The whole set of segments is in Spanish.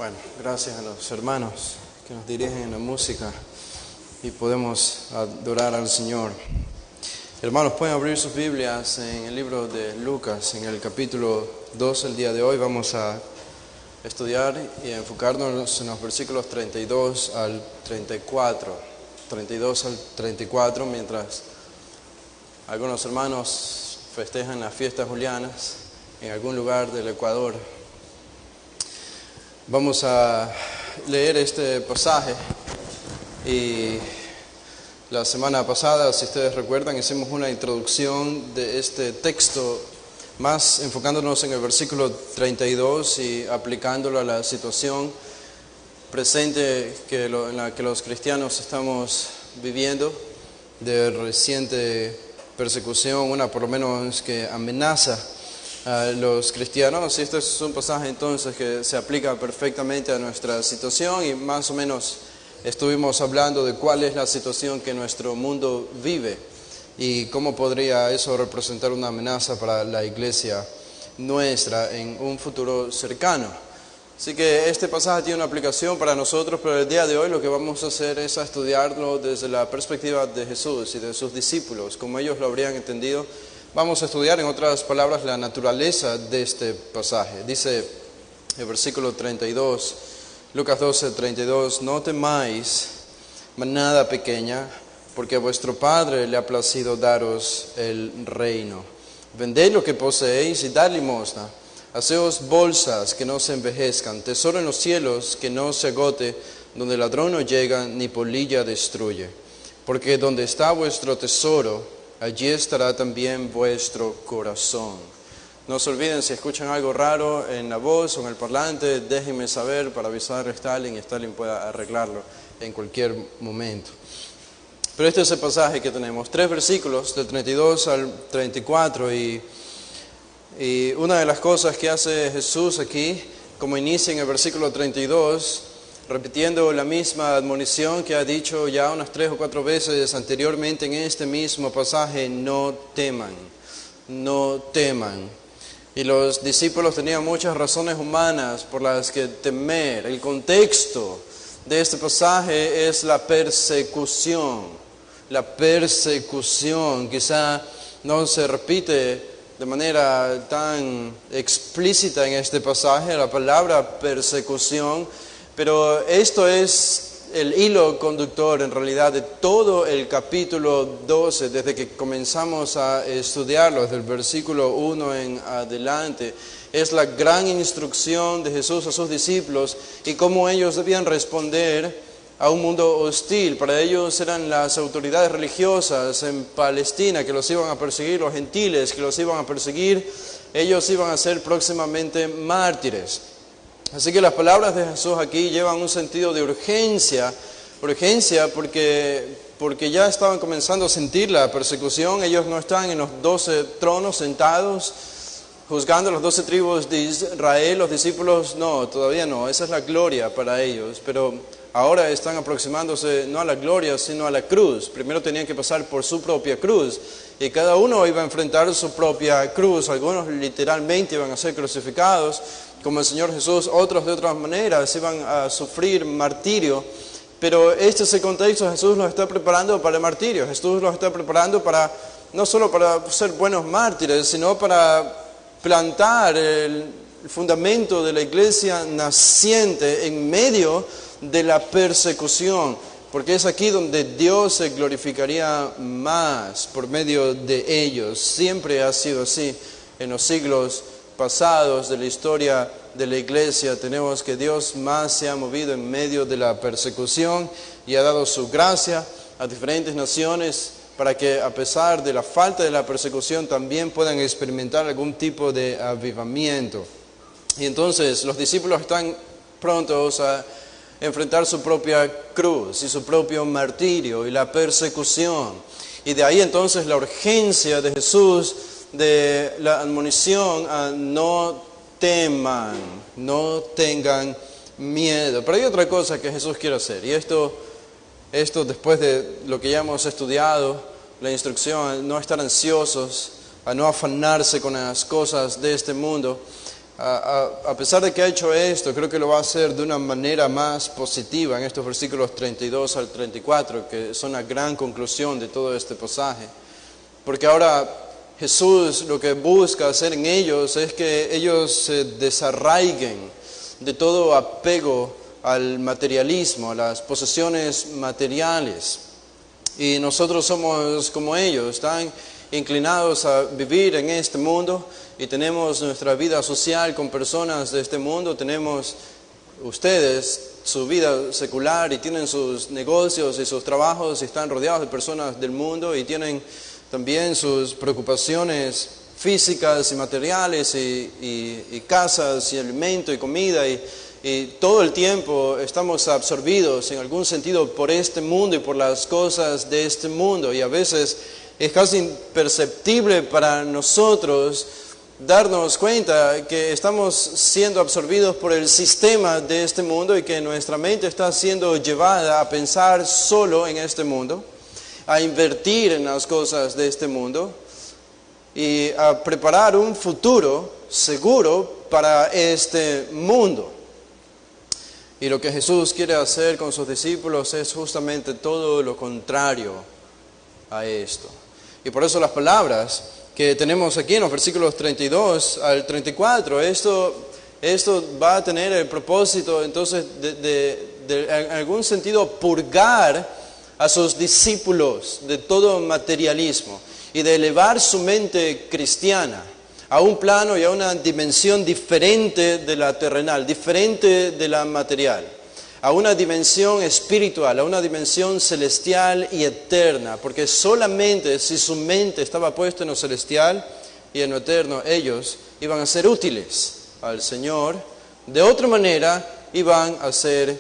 Bueno, gracias a los hermanos que nos dirigen en la música y podemos adorar al Señor. Hermanos, pueden abrir sus Biblias en el libro de Lucas, en el capítulo 2. El día de hoy vamos a estudiar y enfocarnos en los versículos 32 al 34. 32 al 34, mientras algunos hermanos festejan las fiestas julianas en algún lugar del Ecuador. Vamos a leer este pasaje y la semana pasada, si ustedes recuerdan, hicimos una introducción de este texto, más enfocándonos en el versículo 32 y aplicándolo a la situación presente en la que los cristianos estamos viviendo, de reciente persecución, una por lo menos que amenaza a los cristianos. Y este es un pasaje entonces que se aplica perfectamente a nuestra situación, y más o menos estuvimos hablando de cuál es la situación que nuestro mundo vive y cómo podría eso representar una amenaza para la iglesia nuestra en un futuro cercano. Así que este pasaje tiene una aplicación para nosotros, pero el día de hoy lo que vamos a hacer es estudiarlo desde la perspectiva de Jesús y de sus discípulos, como ellos lo habrían entendido. Vamos a estudiar, en otras palabras, la naturaleza de este pasaje. Dice el versículo 32, Lucas 12, 32, no temáis, manada pequeña, porque a vuestro Padre le ha placido daros el reino. Vended lo que poseéis y dad limosna. Haceos bolsas que no se envejezcan, tesoro en los cielos que no se agote, donde ladrón no llega ni polilla destruye. Porque donde está vuestro tesoro, allí estará también vuestro corazón. No se olviden, si escuchan algo raro en la voz o en el parlante, déjenme saber para avisar a Stalin y Stalin pueda arreglarlo en cualquier momento. Pero este es el pasaje que tenemos, 3 versículos del 32 al 34, y una de las cosas que hace Jesús aquí, como inicia en el versículo 32, repitiendo la misma admonición que ha dicho ya unas 3 o 4 veces anteriormente en este mismo pasaje: no teman, no teman. Y los discípulos tenían muchas razones humanas por las que temer. El contexto de este pasaje es la persecución. La persecución quizá no se repite de manera tan explícita en este pasaje, la palabra persecución, pero esto es el hilo conductor en realidad de todo el capítulo 12, desde que comenzamos a estudiarlo, desde el versículo 1 en adelante. Es la gran instrucción de Jesús a sus discípulos y cómo ellos debían responder a un mundo hostil. Para ellos eran las autoridades religiosas en Palestina que los iban a perseguir, los gentiles que los iban a perseguir. Ellos iban a ser próximamente mártires. Así que las palabras de Jesús aquí llevan un sentido de urgencia porque ya estaban comenzando a sentir la persecución. Ellos no están en los 12 tronos sentados juzgando a las 12 tribus de Israel. Los discípulos no, todavía no, esa es la gloria para ellos, pero ahora están aproximándose no a la gloria sino a la cruz. Primero tenían que pasar por su propia cruz y cada uno iba a enfrentar su propia cruz. Algunos literalmente iban a ser crucificados como el Señor Jesús, otros de otras maneras iban a sufrir martirio. Pero este es el contexto. Jesús los está preparando para el martirio. Jesús los está preparando no solo para ser buenos mártires, sino para plantar el fundamento de la iglesia naciente en medio de la persecución, porque es aquí donde Dios se glorificaría más por medio de ellos. Siempre ha sido así en los siglos pasados de la historia de la iglesia. Tenemos que Dios más se ha movido en medio de la persecución y ha dado su gracia a diferentes naciones para que, a pesar de la falta de la persecución, también puedan experimentar algún tipo de avivamiento. Y entonces los discípulos están prontos a enfrentar su propia cruz y su propio martirio y la persecución. Y de ahí entonces la urgencia de Jesús, de la admonición a no teman, no tengan miedo. Pero hay otra cosa que Jesús quiere hacer, y esto después de lo que ya hemos estudiado, la instrucción a no estar ansiosos, a no afanarse con las cosas de este mundo. A pesar de que ha hecho esto, creo que lo va a hacer de una manera más positiva en estos versículos 32 al 34, que son la gran conclusión de todo este pasaje. Porque ahora Jesús lo que busca hacer en ellos es que ellos se desarraiguen de todo apego al materialismo, a las posesiones materiales. Y nosotros somos como ellos, están inclinados a vivir en este mundo y tenemos nuestra vida social con personas de este mundo, tenemos ustedes su vida secular y tienen sus negocios y sus trabajos y están rodeados de personas del mundo y tienen también sus preocupaciones físicas y materiales y casas y alimento y comida y todo el tiempo estamos absorbidos en algún sentido por este mundo y por las cosas de este mundo y a veces es casi imperceptible para nosotros darnos cuenta que estamos siendo absorbidos por el sistema de este mundo y que nuestra mente está siendo llevada a pensar solo en este mundo, a invertir en las cosas de este mundo y a preparar un futuro seguro para este mundo. Y lo que Jesús quiere hacer con sus discípulos es justamente todo lo contrario a esto. Y por eso las palabras que tenemos aquí en los versículos 32 al 34, esto va a tener el propósito entonces de en algún sentido purgar a sus discípulos de todo materialismo y de elevar su mente cristiana a un plano y a una dimensión diferente de la terrenal, diferente de la material, a una dimensión espiritual, a una dimensión celestial y eterna, porque solamente si su mente estaba puesta en lo celestial y en lo eterno, ellos iban a ser útiles al Señor, de otra manera iban a ser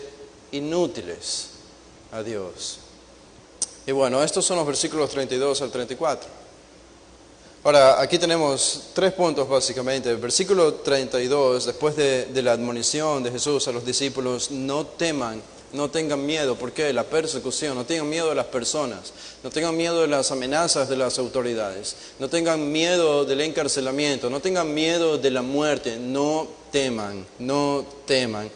inútiles a Dios. Y bueno, estos son los versículos 32 al 34. Ahora, aquí tenemos 3 puntos básicamente. El versículo 32, después de la admonición de Jesús a los discípulos, no teman, no tengan miedo. ¿Por qué? La persecución. No tengan miedo de las personas, no tengan miedo de las amenazas de las autoridades, no tengan miedo del encarcelamiento, no tengan miedo de la muerte. No teman, no teman.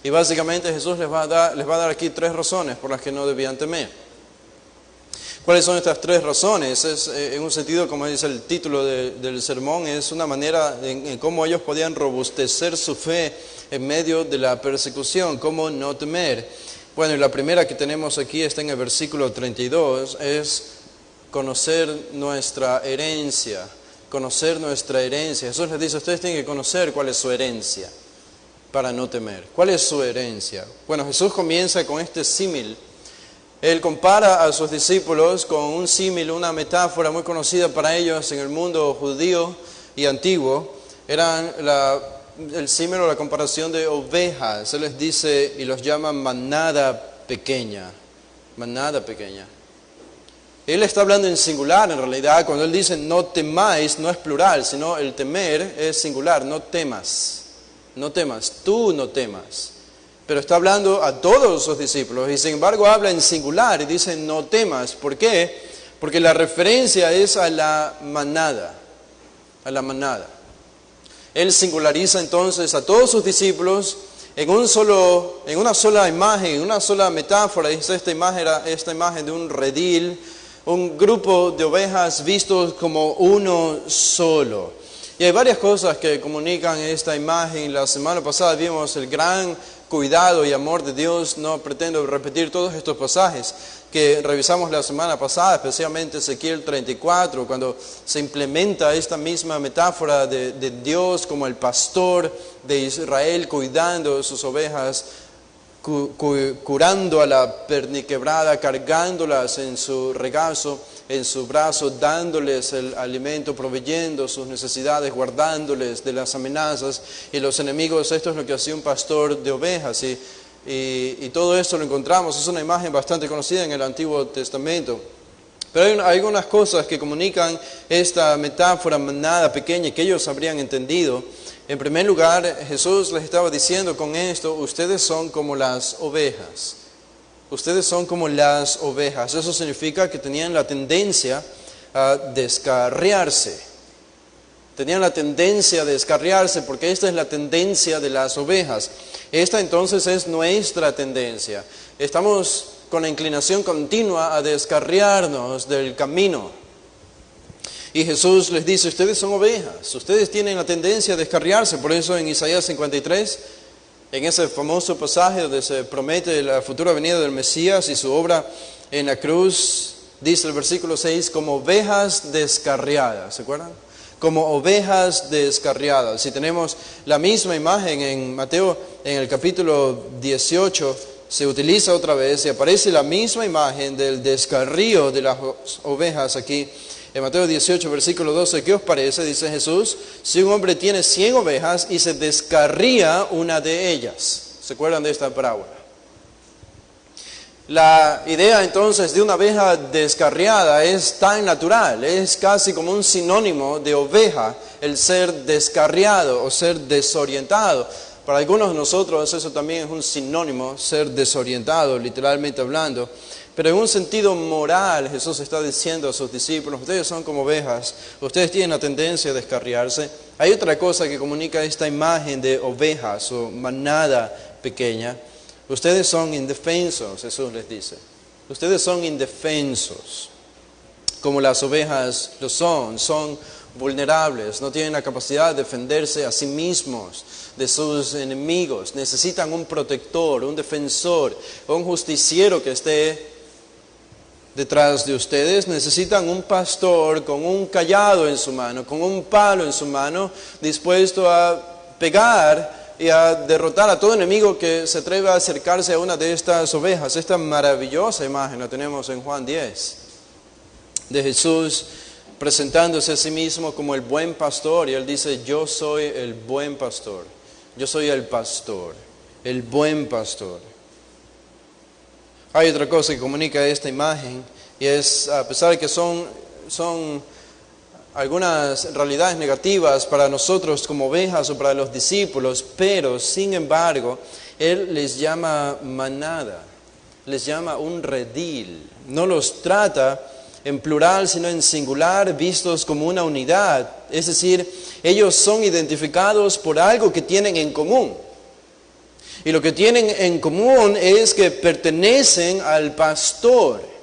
Y básicamente Jesús les va a dar aquí 3 razones por las que no debían temer. ¿Cuáles son estas 3 razones? Es, en un sentido, como dice el título del sermón, es una manera en cómo ellos podían robustecer su fe en medio de la persecución, cómo no temer. Bueno, y la primera que tenemos aquí está en el versículo 32, es conocer nuestra herencia. Conocer nuestra herencia. Jesús les dice, ustedes tienen que conocer cuál es su herencia para no temer. ¿Cuál es su herencia? Bueno, Jesús comienza con este símil. Él compara a sus discípulos con un símil, una metáfora muy conocida para ellos en el mundo judío y antiguo. Eran el símil o la comparación de ovejas. Él les dice y los llama manada pequeña. Manada pequeña. Él está hablando en singular en realidad. Cuando él dice no temáis, no es plural, sino el temer es singular. No temas. No temas. Tú no temas. Pero está hablando a todos sus discípulos y sin embargo habla en singular y dice no temas. ¿Por qué? Porque la referencia es a la manada, a la manada. Él singulariza entonces a todos sus discípulos en una sola imagen, en una sola metáfora. Esta imagen de un redil, un grupo de ovejas vistos como uno solo. Y hay varias cosas que comunican esta imagen. La semana pasada vimos el gran cuidado y amor de Dios. No pretendo repetir todos estos pasajes que revisamos la semana pasada, especialmente Ezequiel 34, cuando se implementa esta misma metáfora de Dios como el pastor de Israel cuidando de sus ovejas, curando a la perniquebrada, cargándolas en su regazo, en su brazo, dándoles el alimento, proveyendo sus necesidades, guardándoles de las amenazas y los enemigos. Esto es lo que hacía un pastor de ovejas y todo esto lo encontramos. Es una imagen bastante conocida en el Antiguo Testamento. Pero hay algunas cosas que comunican esta metáfora manada pequeña que ellos habrían entendido. En primer lugar, Jesús les estaba diciendo con esto, ustedes son como las ovejas. Ustedes son como las ovejas. Eso significa que tenían la tendencia a descarriarse. Tenían la tendencia a descarriarse porque esta es la tendencia de las ovejas. Esta entonces es nuestra tendencia. Estamos con la inclinación continua a descarriarnos del camino. Y Jesús les dice, ustedes son ovejas, ustedes tienen la tendencia a descarriarse. Por eso en Isaías 53, en ese famoso pasaje donde se promete la futura venida del Mesías y su obra en la cruz, dice el versículo 6, como ovejas descarriadas, ¿se acuerdan? Como ovejas descarriadas. Si tenemos la misma imagen en Mateo, en el capítulo 18, se utiliza otra vez y aparece la misma imagen del descarrío de las ovejas aquí. En Mateo 18, versículo 12, ¿qué os parece? Dice Jesús, si un hombre tiene 100 ovejas y se descarría una de ellas. ¿Se acuerdan de esta parábola? La idea entonces de una oveja descarriada es tan natural, es casi como un sinónimo de oveja, el ser descarriado o ser desorientado. Para algunos de nosotros eso también es un sinónimo, ser desorientado, literalmente hablando. Pero en un sentido moral, Jesús está diciendo a sus discípulos, ustedes son como ovejas, ustedes tienen la tendencia a descarriarse. Hay otra cosa que comunica esta imagen de ovejas o manada pequeña. Ustedes son indefensos, Jesús les dice. Ustedes son indefensos, como las ovejas lo son vulnerables, no tienen la capacidad de defenderse a sí mismos de sus enemigos. Necesitan un protector, un defensor, un justiciero que esté detrás de ustedes. Necesitan un pastor con un cayado en su mano, con un palo en su mano, dispuesto a pegar y a derrotar a todo enemigo que se atreva a acercarse a una de estas ovejas. Esta maravillosa imagen la tenemos en Juan 10, de Jesús presentándose a sí mismo como el buen pastor, y Él dice, yo soy el buen pastor, yo soy el pastor, el buen pastor. Hay otra cosa que comunica esta imagen, y es, a pesar de que son algunas realidades negativas para nosotros como ovejas o para los discípulos, pero sin embargo, Él les llama manada, les llama un redil. No los trata en plural, sino en singular, vistos como una unidad. Es decir, ellos son identificados por algo que tienen en común. Y lo que tienen en común es que pertenecen al pastor.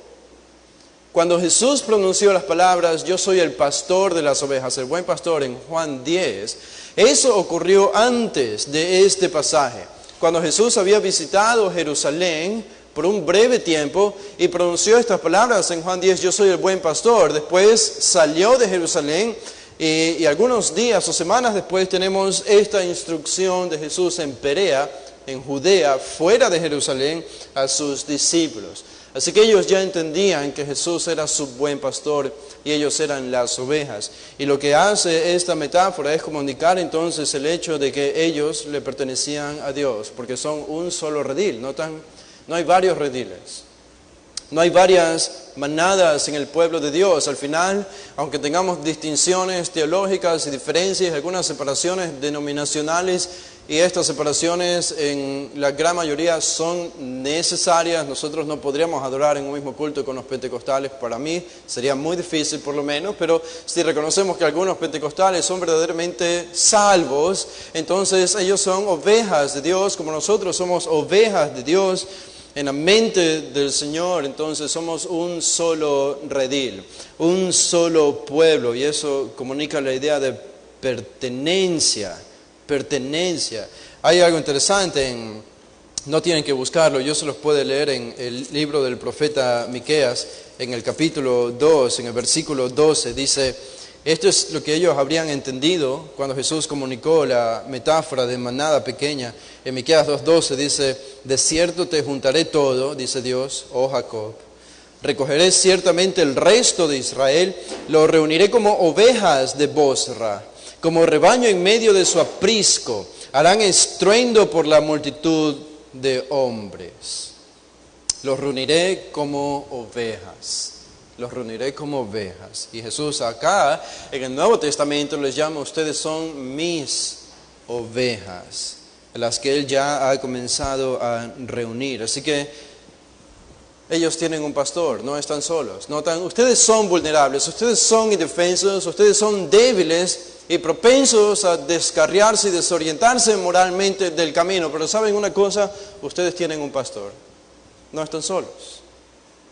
Cuando Jesús pronunció las palabras, yo soy el pastor de las ovejas, el buen pastor, en Juan 10, eso ocurrió antes de este pasaje. Cuando Jesús había visitado Jerusalén por un breve tiempo y pronunció estas palabras en Juan 10, yo soy el buen pastor. Después salió de Jerusalén y algunos días o semanas después tenemos esta instrucción de Jesús en Perea, en Judea, fuera de Jerusalén, a sus discípulos. Así que ellos ya entendían que Jesús era su buen pastor y ellos eran las ovejas. Y lo que hace esta metáfora es comunicar entonces el hecho de que ellos le pertenecían a Dios, porque son un solo redil, no hay varios rediles. No hay varias manadas en el pueblo de Dios. Al final, aunque tengamos distinciones teológicas y diferencias, algunas separaciones denominacionales, y estas separaciones en la gran mayoría son necesarias. Nosotros no podríamos adorar en un mismo culto con los pentecostales. Para mí sería muy difícil por lo menos, pero si reconocemos que algunos pentecostales son verdaderamente salvos, entonces ellos son ovejas de Dios como nosotros somos ovejas de Dios en la mente del Señor. Entonces somos un solo redil, un solo pueblo, y eso comunica la idea de pertenencia. Hay algo interesante, no tienen que buscarlo, yo se los puedo leer en el libro del profeta Miqueas, en el capítulo 2, en el versículo 12, dice, esto es lo que ellos habrían entendido cuando Jesús comunicó la metáfora de manada pequeña. En Miqueas 2:12 dice, de cierto te juntaré todo, dice Dios, oh Jacob, recogeré ciertamente el resto de Israel, lo reuniré como ovejas de Bosra, como rebaño en medio de su aprisco, harán estruendo por la multitud de hombres. Los reuniré como ovejas, los reuniré como ovejas. Y Jesús acá, en el Nuevo Testamento, les llama, ustedes son mis ovejas, las que Él ya ha comenzado a reunir. Así que ellos tienen un pastor, no están solos. Ustedes son vulnerables, ustedes son indefensos, ustedes son débiles y propensos a descarriarse y desorientarse moralmente del camino. Pero ¿saben una cosa? Ustedes tienen un pastor. No están solos.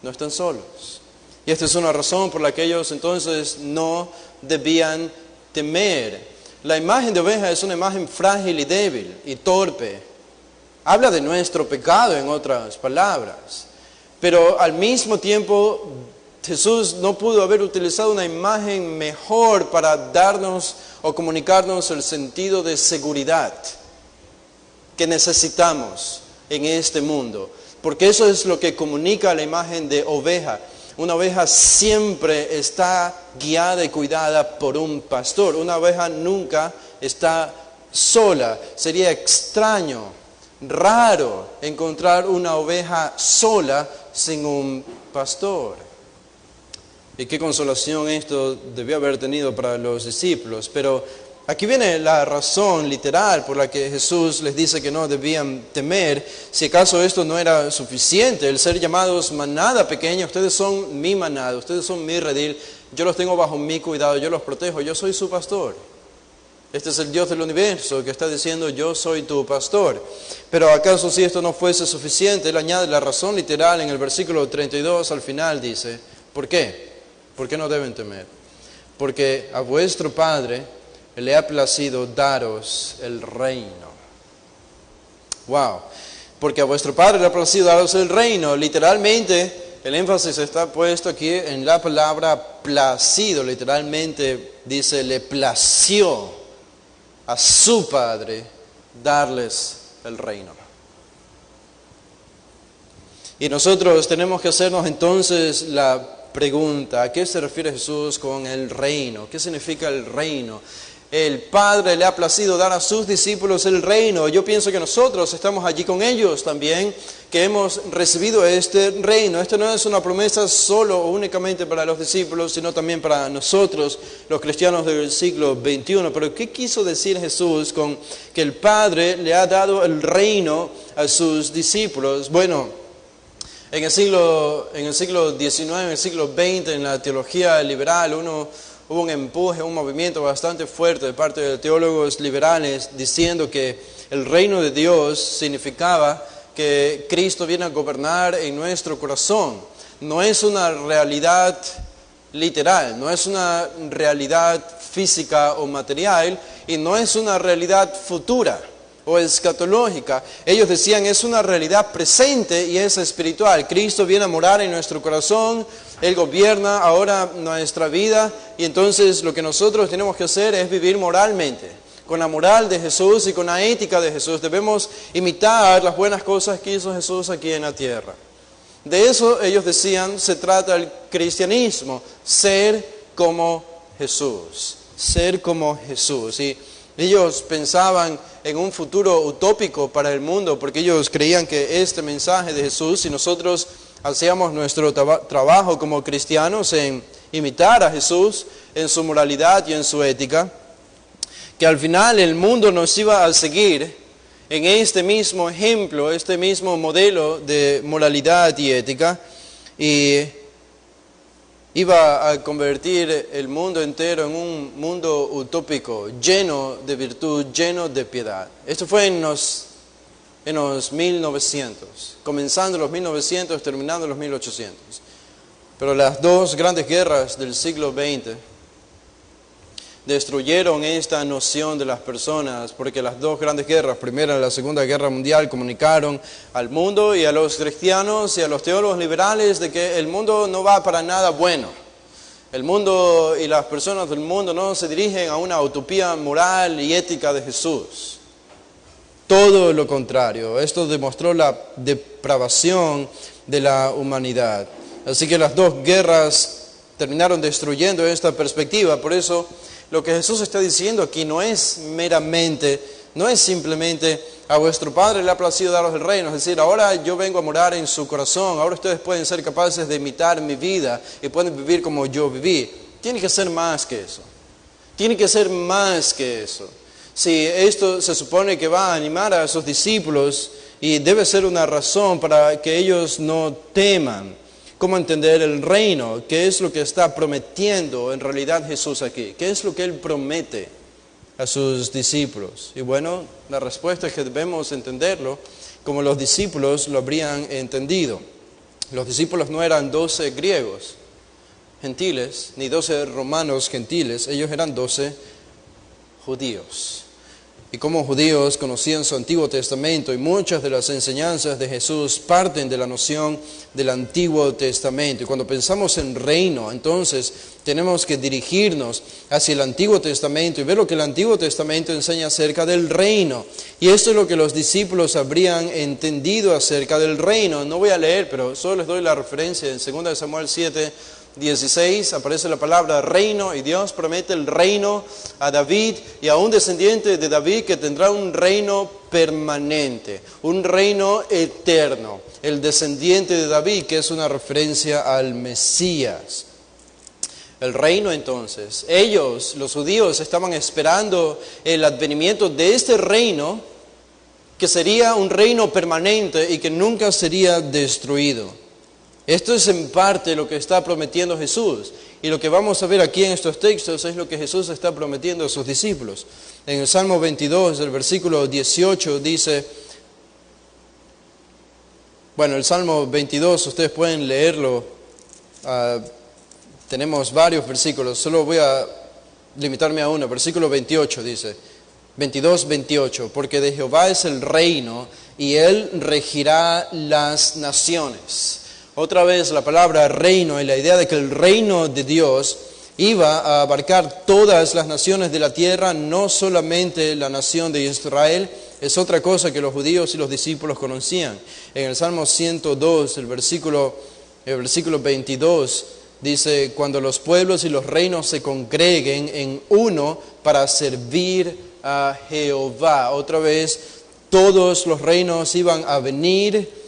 No están solos. Y esta es una razón por la que ellos entonces no debían temer. La imagen de oveja es una imagen frágil y débil y torpe. Habla de nuestro pecado, en otras palabras. Pero al mismo tiempo, Jesús no pudo haber utilizado una imagen mejor para darnos o comunicarnos el sentido de seguridad que necesitamos en este mundo. Porque eso es lo que comunica la imagen de oveja. Una oveja siempre está guiada y cuidada por un pastor. Una oveja nunca está sola. Sería extraño, raro encontrar una oveja sola sin un pastor. Y qué consolación esto debió haber tenido para los discípulos. Pero aquí viene la razón literal por la que Jesús les dice que no debían temer. Si acaso esto no era suficiente, el ser llamados manada pequeña, ustedes son mi manada, ustedes son mi redil, yo los tengo bajo mi cuidado, yo los protejo, yo soy su pastor. Este es el Dios del universo que está diciendo, yo soy tu pastor. Pero acaso si esto no fuese suficiente, él añade la razón literal en el versículo 32 al final, dice, ¿por qué? ¿Por qué no deben temer? Porque a vuestro Padre le ha placido daros el reino. Wow. Porque a vuestro Padre le ha placido daros el reino. Literalmente, el énfasis está puesto aquí en la palabra placido. Literalmente dice, le plació a su Padre darles el reino. Y nosotros tenemos que hacernos entonces la pregunta, ¿a qué se refiere Jesús con el reino? ¿Qué significa el reino? El Padre le ha placido dar a sus discípulos el reino. Yo pienso que nosotros estamos allí con ellos también, que hemos recibido este reino. Esta no es una promesa solo o únicamente para los discípulos, sino también para nosotros, los cristianos del siglo XXI. Pero ¿qué quiso decir Jesús con que el Padre le ha dado el reino a sus discípulos? Bueno, en el siglo XIX, en el siglo XX, en la teología liberal, hubo un empuje, un movimiento bastante fuerte de parte de teólogos liberales diciendo que el reino de Dios significaba que Cristo viene a gobernar en nuestro corazón. No es una realidad literal, no es una realidad física o material y no es una realidad futura o escatológica. Ellos decían es una realidad presente y es espiritual. Cristo viene a morar en nuestro corazón, Él gobierna ahora nuestra vida y entonces lo que nosotros tenemos que hacer es vivir moralmente, con la moral de Jesús y con la ética de Jesús. Debemos imitar las buenas cosas que hizo Jesús aquí en la tierra. De eso ellos decían se trata el cristianismo, ser como Jesús, ser como Jesús. Y ellos pensaban en un futuro utópico para el mundo porque ellos creían que este mensaje de Jesús, si nosotros hacíamos nuestro trabajo como cristianos en imitar a Jesús en su moralidad y en su ética, que al final el mundo nos iba a seguir en este mismo ejemplo, este mismo modelo de moralidad y ética, y iba a convertir el mundo entero en un mundo utópico, lleno de virtud, lleno de piedad. Esto fue en los 1900, comenzando los 1900, terminando los 1800. Pero las dos grandes guerras del siglo XX destruyeron esta noción de las personas, porque las dos grandes guerras, Primera y la Segunda Guerra Mundial, comunicaron al mundo y a los cristianos y a los teólogos liberales de que el mundo no va para nada bueno. El mundo y las personas del mundo no se dirigen a una utopía moral y ética de Jesús. Todo lo contrario. Esto demostró la depravación de la humanidad. Así que las dos guerras terminaron destruyendo esta perspectiva. Por eso lo que Jesús está diciendo aquí no es simplemente a vuestro Padre le ha placido daros el reino. Es decir, ahora yo vengo a morar en su corazón. Ahora ustedes pueden ser capaces de imitar mi vida y pueden vivir como yo viví. Tiene que ser más que eso. Tiene que ser más que eso. Si esto se supone que va a animar a sus discípulos y debe ser una razón para que ellos no teman. ¿Cómo entender el reino? ¿Qué es lo que está prometiendo en realidad Jesús aquí? ¿Qué es lo que Él promete a sus discípulos? Y bueno, la respuesta es que debemos entenderlo como los discípulos lo habrían entendido. Los discípulos no eran 12 griegos gentiles, ni 12 romanos gentiles, ellos eran 12 judíos. Y como judíos conocían su Antiguo Testamento y muchas de las enseñanzas de Jesús parten de la noción del Antiguo Testamento. Y cuando pensamos en reino, entonces tenemos que dirigirnos hacia el Antiguo Testamento y ver lo que el Antiguo Testamento enseña acerca del reino. Y esto es lo que los discípulos habrían entendido acerca del reino. No voy a leer, pero solo les doy la referencia. En 2 Samuel 7:16 aparece la palabra reino y Dios promete el reino a David y a un descendiente de David que tendrá un reino permanente, un reino eterno. El descendiente de David, que es una referencia al Mesías. El reino entonces, ellos, los judíos, estaban esperando el advenimiento de este reino que sería un reino permanente y que nunca sería destruido. Esto es en parte lo que está prometiendo Jesús. Y lo que vamos a ver aquí en estos textos es lo que Jesús está prometiendo a sus discípulos. En el Salmo 22, el versículo 18 dice, bueno, el Salmo 22, ustedes pueden leerlo, tenemos varios versículos, solo voy a limitarme a uno. Versículo 28 dice, 22:28, porque de Jehová es el reino y Él regirá las naciones. Otra vez la palabra reino y la idea de que el reino de Dios iba a abarcar todas las naciones de la tierra, no solamente la nación de Israel, es otra cosa que los judíos y los discípulos conocían. En el Salmo 102, el versículo 22, dice, cuando los pueblos y los reinos se congreguen en uno para servir a Jehová. Otra vez, todos los reinos iban a venir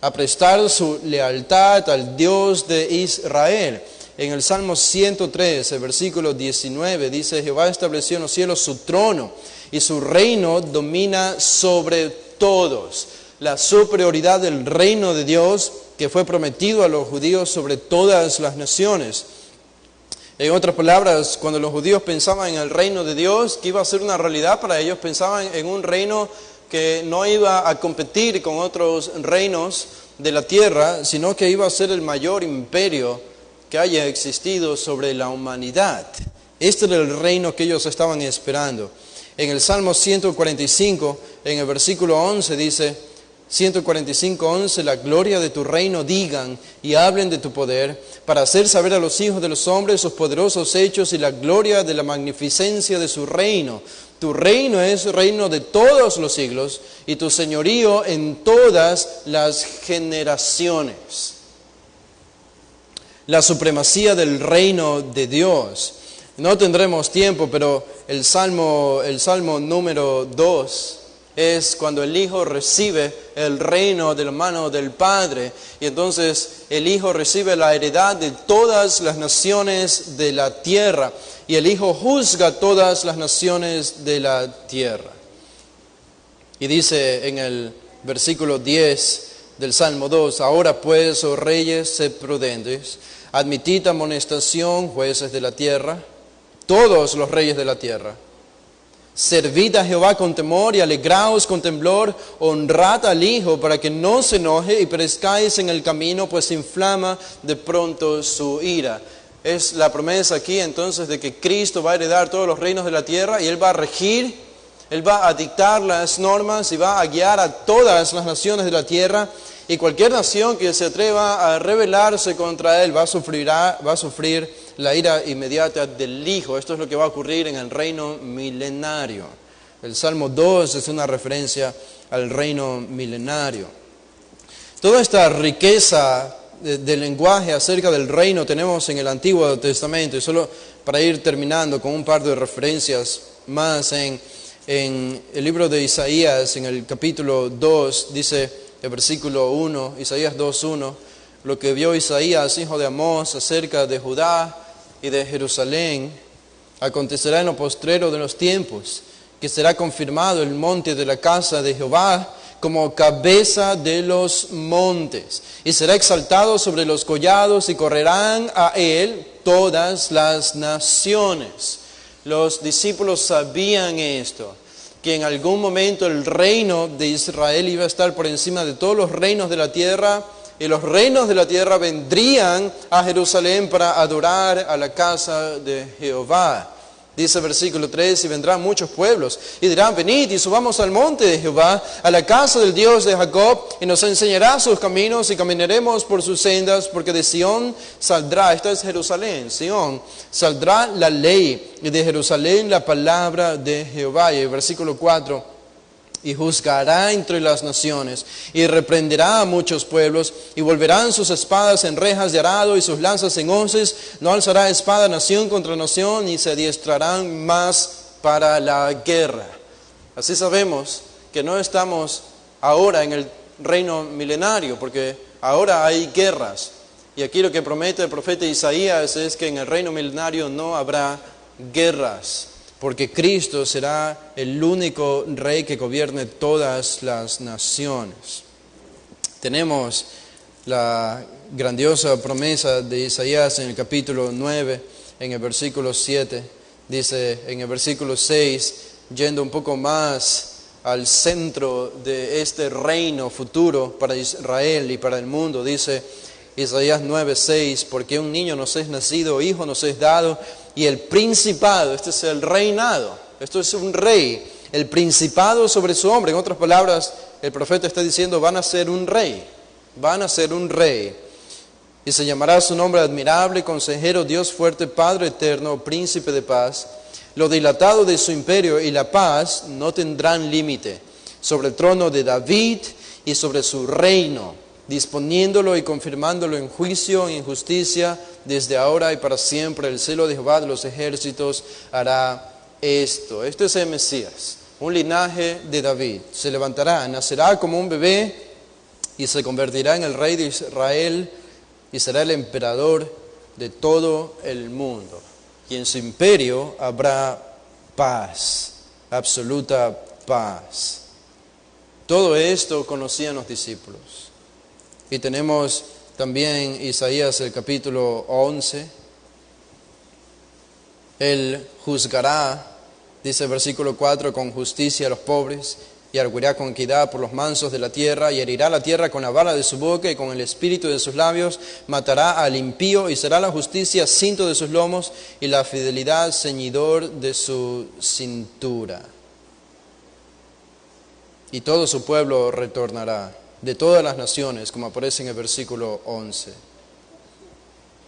a prestar su lealtad al Dios de Israel. En el Salmo 103, el versículo 19, dice, Jehová estableció en los cielos su trono y su reino domina sobre todos. La superioridad del reino de Dios que fue prometido a los judíos sobre todas las naciones. En otras palabras, cuando los judíos pensaban en el reino de Dios, que iba a ser una realidad para ellos, pensaban en un reino que no iba a competir con otros reinos de la tierra, sino que iba a ser el mayor imperio que haya existido sobre la humanidad. Este era el reino que ellos estaban esperando. En el Salmo 145, en el versículo 11 dice, 145:11, la gloria de tu reino digan y hablen de tu poder, para hacer saber a los hijos de los hombres sus poderosos hechos y la gloria de la magnificencia de su reino. Tu reino es reino de todos los siglos y tu señorío en todas las generaciones. La supremacía del reino de Dios. No tendremos tiempo, pero el Salmo número 2 es cuando el Hijo recibe el reino de la mano del Padre. Y entonces el Hijo recibe la heredad de todas las naciones de la tierra. Y el Hijo juzga todas las naciones de la tierra. Y dice en el versículo 10 del Salmo 2, ahora pues, oh reyes, sed prudentes, admitid amonestación, jueces de la tierra, todos los reyes de la tierra. Servid a Jehová con temor y alegraos con temblor, honrad al Hijo para que no se enoje y perezcáis en el camino, pues inflama de pronto su ira. Es la promesa aquí entonces de que Cristo va a heredar todos los reinos de la tierra y Él va a regir, Él va a dictar las normas y va a guiar a todas las naciones de la tierra. Y cualquier nación que se atreva a rebelarse contra Él va a sufrir la ira inmediata del Hijo. Esto es lo que va a ocurrir en el reino milenario. El Salmo 2 es una referencia al reino milenario. Toda esta riqueza de lenguaje acerca del reino tenemos en el Antiguo Testamento. Y solo para ir terminando con un par de referencias más, en el libro de Isaías, en el capítulo 2, dice el versículo 1, Isaías 2:1, lo que vio Isaías, hijo de Amós, acerca de Judá y de Jerusalén, acontecerá en lo postrero de los tiempos, que será confirmado el monte de la casa de Jehová como cabeza de los montes, y será exaltado sobre los collados, y correrán a él todas las naciones. Los discípulos sabían esto, que en algún momento el reino de Israel iba a estar por encima de todos los reinos de la tierra, y los reinos de la tierra vendrían a Jerusalén para adorar a la casa de Jehová. Dice el versículo 3, y vendrán muchos pueblos, y dirán, venid y subamos al monte de Jehová, a la casa del Dios de Jacob, y nos enseñará sus caminos, y caminaremos por sus sendas, porque de Sión saldrá, esta es Jerusalén, Sión, saldrá la ley, y de Jerusalén la palabra de Jehová. Y el versículo 4, y juzgará entre las naciones, y reprenderá a muchos pueblos, y volverán sus espadas en rejas de arado, y sus lanzas en hoces. No alzará espada nación contra nación, y se adiestrarán más para la guerra. Así sabemos que no estamos ahora en el reino milenario, porque ahora hay guerras. Y aquí lo que promete el profeta Isaías es que en el reino milenario no habrá guerras, porque Cristo será el único rey que gobierne todas las naciones. Tenemos la grandiosa promesa de Isaías en el capítulo 9, en el versículo 7. Dice en el versículo 6, yendo un poco más al centro de este reino futuro para Israel y para el mundo, dice Isaías 9:6, porque un niño nos es nacido, hijo nos es dado, y el principado, este es el reinado, esto es un rey, el principado sobre su hombre. En otras palabras, el profeta está diciendo, van a ser un rey, y se llamará su nombre admirable, consejero, Dios fuerte, Padre eterno, príncipe de paz. Lo dilatado de su imperio y la paz no tendrán límite sobre el trono de David y sobre su reino, disponiéndolo y confirmándolo en juicio y en justicia desde ahora y para siempre. El celo de Jehová de los ejércitos hará esto. Este es el Mesías, un linaje de David. Se levantará, nacerá como un bebé y se convertirá en el rey de Israel y será el emperador de todo el mundo. Y en su imperio habrá paz, absoluta paz. Todo esto conocían los discípulos. Y tenemos también Isaías el capítulo 11. Él juzgará, dice el versículo 4, con justicia a los pobres, y arguirá con equidad por los mansos de la tierra, y herirá la tierra con la vara de su boca, y con el espíritu de sus labios matará al impío, y será la justicia cinto de sus lomos, y la fidelidad ceñidor de su cintura. Y todo su pueblo retornará, de todas las naciones, como aparece en el versículo 11.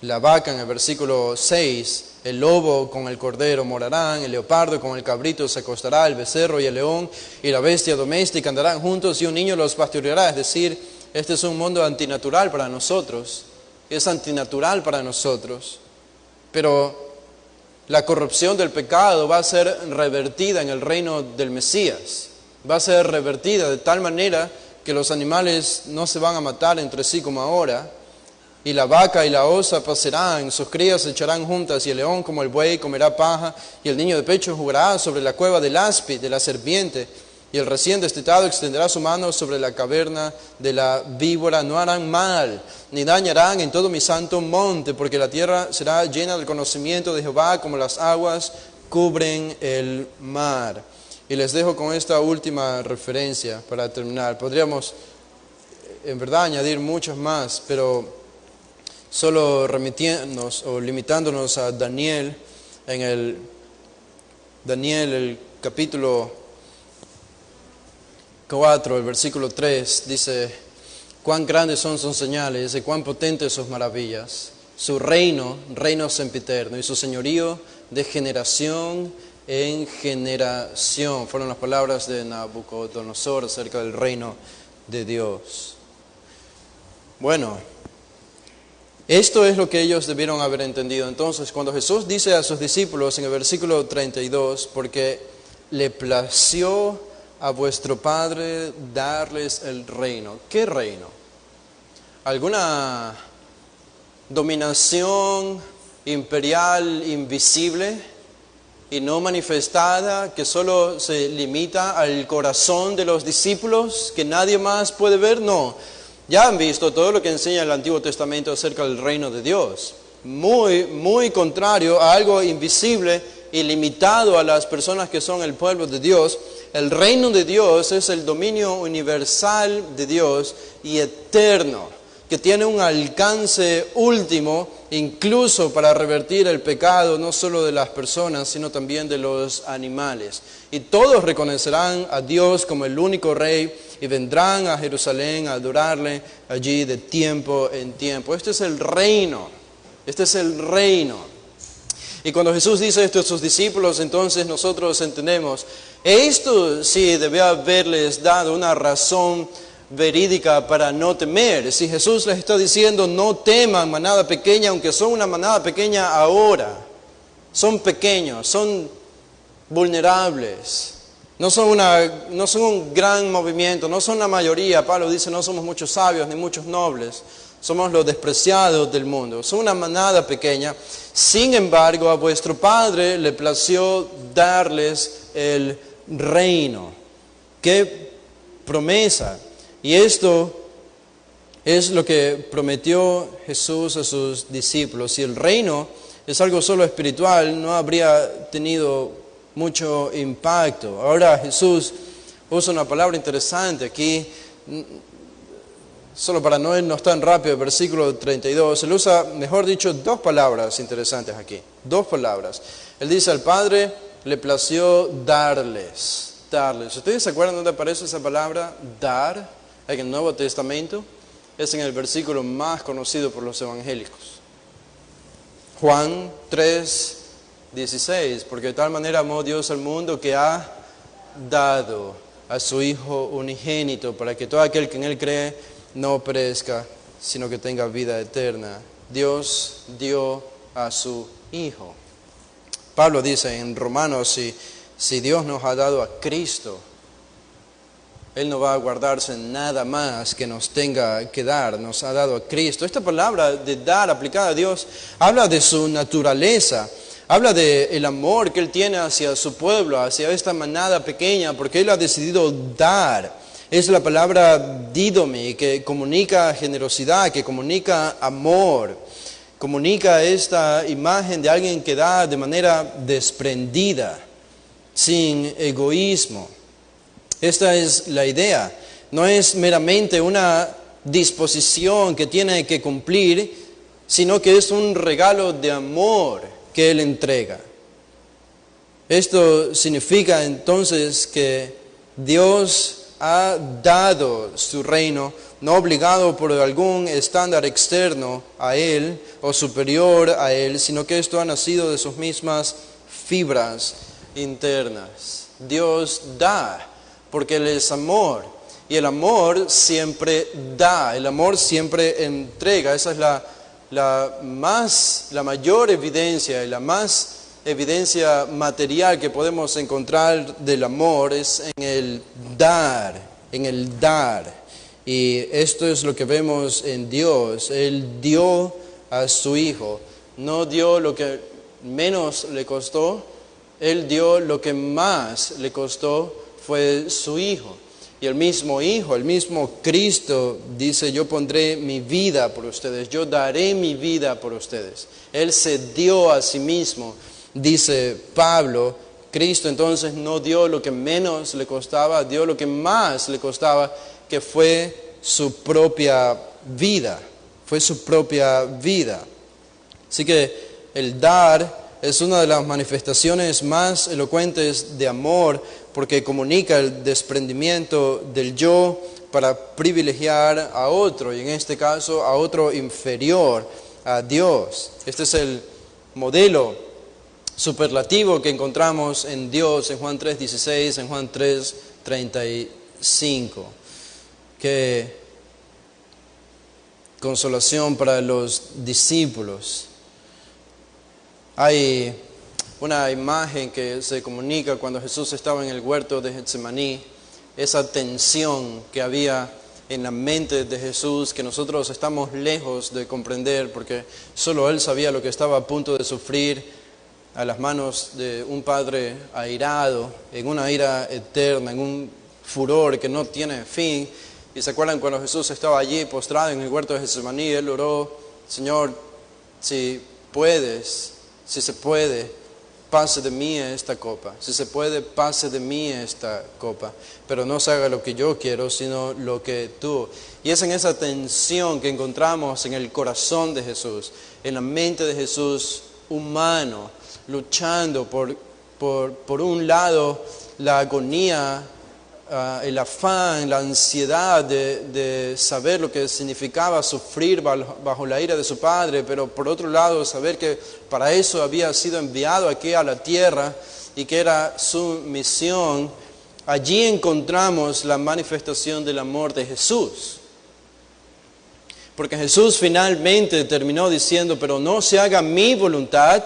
La vaca en el versículo 6, el lobo con el cordero morarán, el leopardo con el cabrito se acostará, el becerro y el león y la bestia doméstica andarán juntos, y un niño los pastoreará. Es decir, este es un mundo antinatural para nosotros, es antinatural para nosotros, pero la corrupción del pecado va a ser revertida en el reino del Mesías, va a ser revertida de tal manera que los animales no se van a matar entre sí como ahora, y la vaca y la osa pasarán, sus crías se echarán juntas, y el león como el buey comerá paja, y el niño de pecho jugará sobre la cueva del áspid, de la serpiente, y el recién destetado extenderá su mano sobre la caverna de la víbora. No harán mal, ni dañarán en todo mi santo monte, porque la tierra será llena del conocimiento de Jehová, como las aguas cubren el mar. Y les dejo con esta última referencia para terminar. Podríamos, en verdad, añadir muchas más, pero solo remitiéndonos o limitándonos a Daniel, en el capítulo 4, el versículo 3, dice, cuán grandes son sus señales y cuán potentes sus maravillas. Su reino sempiterno, y su señorío de generación en generación. Fueron las palabras de Nabucodonosor acerca del reino de Dios. Bueno, esto es lo que ellos debieron haber entendido. Entonces, cuando Jesús dice a sus discípulos en el versículo 32, porque le plació a vuestro Padre darles el reino. ¿Qué reino? ¿Alguna dominación imperial invisible? y no manifestada, que solo se limita al corazón de los discípulos, que nadie más puede ver. No, ya han visto todo lo que enseña el Antiguo Testamento acerca del reino de Dios. Muy contrario a algo invisible y limitado a las personas que son el pueblo de Dios. El reino de Dios es el dominio universal de Dios y eterno, que tiene un alcance último, incluso para revertir el pecado, no solo de las personas, sino también de los animales. Y todos reconocerán a Dios como el único Rey y vendrán a Jerusalén a adorarle allí de tiempo en tiempo. Este es el reino. Este es el reino. Y cuando Jesús dice esto a sus discípulos, entonces nosotros entendemos, esto sí debe haberles dado una razón verídica para no temer. Si Jesús les está diciendo, no teman, manada pequeña, aunque son una manada pequeña ahora, son pequeños, son vulnerables, no son un gran movimiento, no son la mayoría. Pablo dice, no somos muchos sabios ni muchos nobles. Somos los despreciados del mundo. Son una manada pequeña. Sin embargo, a vuestro Padre le plació darles el reino. ¡Qué promesa! Y esto es lo que prometió Jesús a sus discípulos. Si el reino es algo solo espiritual, no habría tenido mucho impacto. Ahora Jesús usa una palabra interesante aquí. Solo para no irnos tan rápido, el versículo 32, él usa, mejor dicho, dos palabras interesantes aquí. Dos palabras. Él dice, al Padre le plació darles. ¿Ustedes se acuerdan dónde aparece esa palabra? Dar, en el Nuevo Testamento. Es en el versículo más conocido por los evangélicos. Juan 3:16, porque de tal manera amó Dios al mundo que ha dado a su Hijo unigénito, para que todo aquel que en Él cree no perezca, sino que tenga vida eterna. Dios dio a su Hijo. Pablo dice en Romanos, si Dios nos ha dado a Cristo, Él no va a guardarse nada más que nos tenga que dar. Nos ha dado a Cristo. Esta palabra de dar aplicada a Dios habla de su naturaleza. Habla del amor que Él tiene hacia su pueblo, hacia esta manada pequeña, porque Él ha decidido dar. Es la palabra didomi, que comunica generosidad, que comunica amor, comunica esta imagen de alguien que da de manera desprendida, sin egoísmo. Esta es la idea. No es meramente una disposición que tiene que cumplir, sino que es un regalo de amor que Él entrega. Esto significa entonces que Dios ha dado su reino, no obligado por algún estándar externo a Él o superior a Él, sino que esto ha nacido de sus mismas fibras internas. Dios da, porque Él es amor, y el amor siempre da, el amor siempre entrega. Esa es la mayor evidencia y la más evidencia material que podemos encontrar del amor es en el dar, Y esto es lo que vemos en Dios. Él dio a su Hijo. No dio lo que menos le costó, Él dio lo que más le costó, fue su Hijo. Y el mismo Hijo, el mismo Cristo dice, yo pondré mi vida por ustedes, yo daré mi vida por ustedes. Él se dio a sí mismo. Dice Pablo, Cristo entonces no dio lo que menos le costaba, dio lo que más le costaba, que fue su propia vida. Fue su propia vida. Así que el dar es una de las manifestaciones más elocuentes de amor, porque comunica el desprendimiento del yo para privilegiar a otro, y en este caso a otro inferior a Dios. Este es el modelo superlativo que encontramos en Dios en Juan 3:16, en Juan 3:35. Qué consolación para los discípulos. Hay una imagen que se comunica cuando Jesús estaba en el huerto de Getsemaní, esa tensión que había en la mente de Jesús, que nosotros estamos lejos de comprender, porque solo Él sabía lo que estaba a punto de sufrir a las manos de un padre airado, en una ira eterna, en un furor que no tiene fin. Y se acuerdan cuando Jesús estaba allí postrado en el huerto de Getsemaní, Él oró: Señor, si puedes, si se puede, pase de mí esta copa. Si se puede, pase de mí esta copa. Pero no se haga lo que yo quiero, sino lo que tú. Y es en esa tensión que encontramos en el corazón de Jesús, en la mente de Jesús humano, luchando por un lado la agonía, el afán, la ansiedad de saber lo que significaba sufrir bajo la ira de su padre, pero por otro lado saber que para eso había sido enviado aquí a la tierra y que era su misión. Allí encontramos la manifestación del amor de Jesús. Porque Jesús finalmente terminó diciendo: pero no se haga mi voluntad,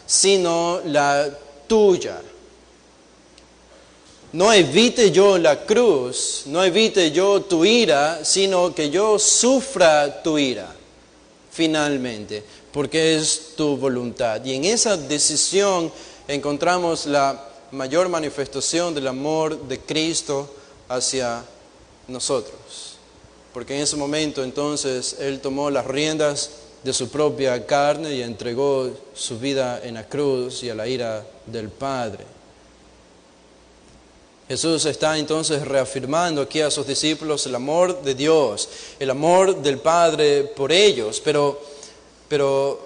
sino la tuya. No evite yo la cruz, no evite yo tu ira, sino que yo sufra tu ira, finalmente, porque es tu voluntad. Y en esa decisión encontramos la mayor manifestación del amor de Cristo hacia nosotros. Porque en ese momento entonces Él tomó las riendas de su propia carne y entregó su vida en la cruz y a la ira del Padre. Jesús está entonces reafirmando aquí a sus discípulos el amor de Dios, el amor del Padre por ellos, pero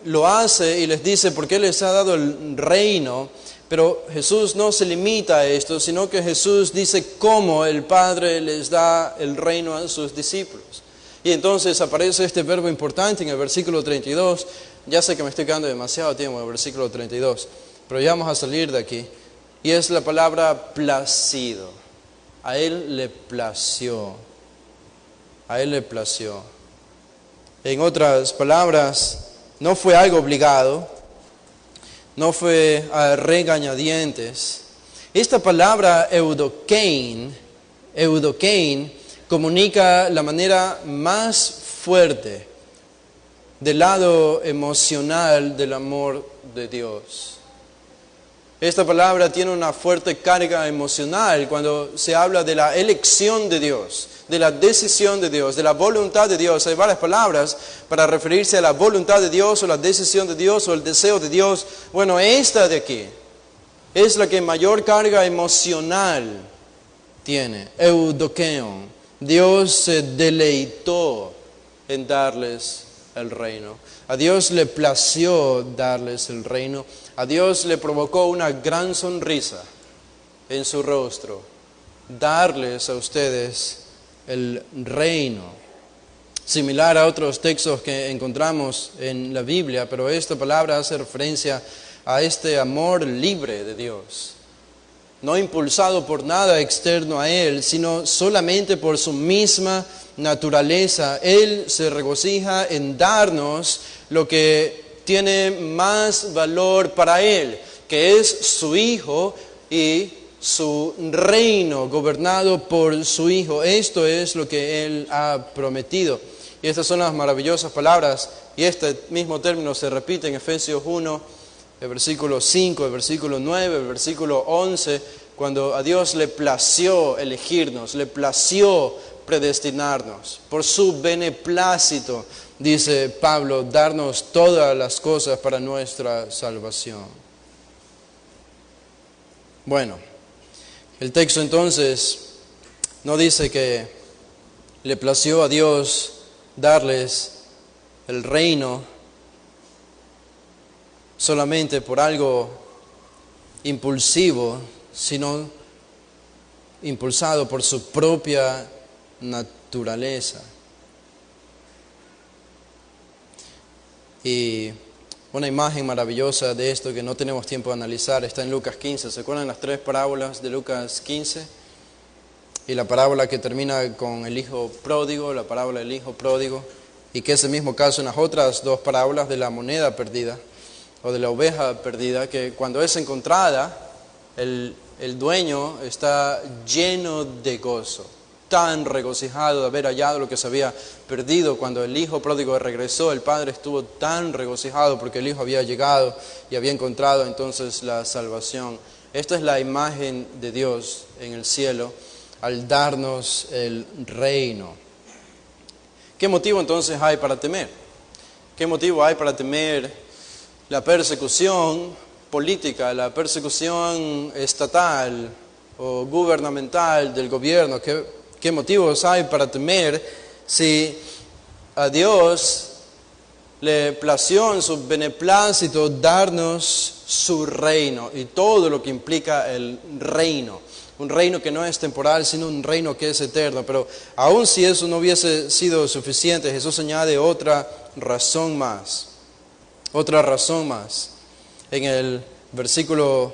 lo hace y les dice porque Él les ha dado el reino. Pero Jesús no se limita a esto, sino que Jesús dice cómo el Padre les da el reino a sus discípulos. Y entonces aparece este verbo importante en el versículo 32. Ya sé que me estoy quedando demasiado tiempo en el versículo 32, pero ya vamos a salir de aquí. Y es la palabra placido. A Él le plació. A Él le plació. En otras palabras, no fue algo obligado. No fue a regañadientes. Esta palabra eudokein comunica la manera más fuerte del lado emocional del amor de Dios. Esta palabra tiene una fuerte carga emocional cuando se habla de la elección de Dios, de la decisión de Dios, de la voluntad de Dios. Hay varias palabras para referirse a la voluntad de Dios o la decisión de Dios o el deseo de Dios. Bueno, esta de aquí es la que mayor carga emocional tiene. Eudokeion. Dios se deleitó en darles el reino. A Dios le plació darles el reino. A Dios le provocó una gran sonrisa en su rostro, darles a ustedes el reino. Similar a otros textos que encontramos en la Biblia, pero esta palabra hace referencia a este amor libre de Dios. No impulsado por nada externo a Él, sino solamente por su misma naturaleza. Él se regocija en darnos lo que tiene más valor para Él, que es su Hijo y su reino gobernado por su Hijo. Esto es lo que Él ha prometido. Y estas son las maravillosas palabras, y este mismo término se repite en Efesios 1, el versículo 5, el versículo 9, el versículo 11, cuando a Dios le plació elegirnos, le plació predestinarnos, por su beneplácito, dice Pablo, darnos todas las cosas para nuestra salvación. Bueno, el texto entonces no dice que le plació a Dios darles el reino solamente por algo impulsivo, sino impulsado por su propia naturaleza. Y una imagen maravillosa de esto que no tenemos tiempo de analizar está en Lucas 15. ¿Se acuerdan las tres parábolas de Lucas 15? Y la parábola que termina con el hijo pródigo, la parábola del hijo pródigo, y que es el mismo caso en las otras dos parábolas de la moneda perdida o de la oveja perdida, que cuando es encontrada, el dueño está lleno de gozo. tan regocijado de haber hallado lo que se había perdido. Cuando el hijo pródigo regresó, el padre estuvo tan regocijado porque el hijo había llegado y había encontrado entonces la salvación. Esta es la imagen de Dios en el cielo al darnos el reino. ¿Qué motivo entonces hay para temer? ¿Qué motivo hay para temer la persecución política, la persecución estatal o gubernamental del gobierno? ¿Qué motivos hay para temer si a Dios le plació en su beneplácito darnos su reino y todo lo que implica el reino? Un reino que no es temporal, sino un reino que es eterno. Pero aun si eso no hubiese sido suficiente, Jesús añade otra razón más. Otra razón más. En el versículo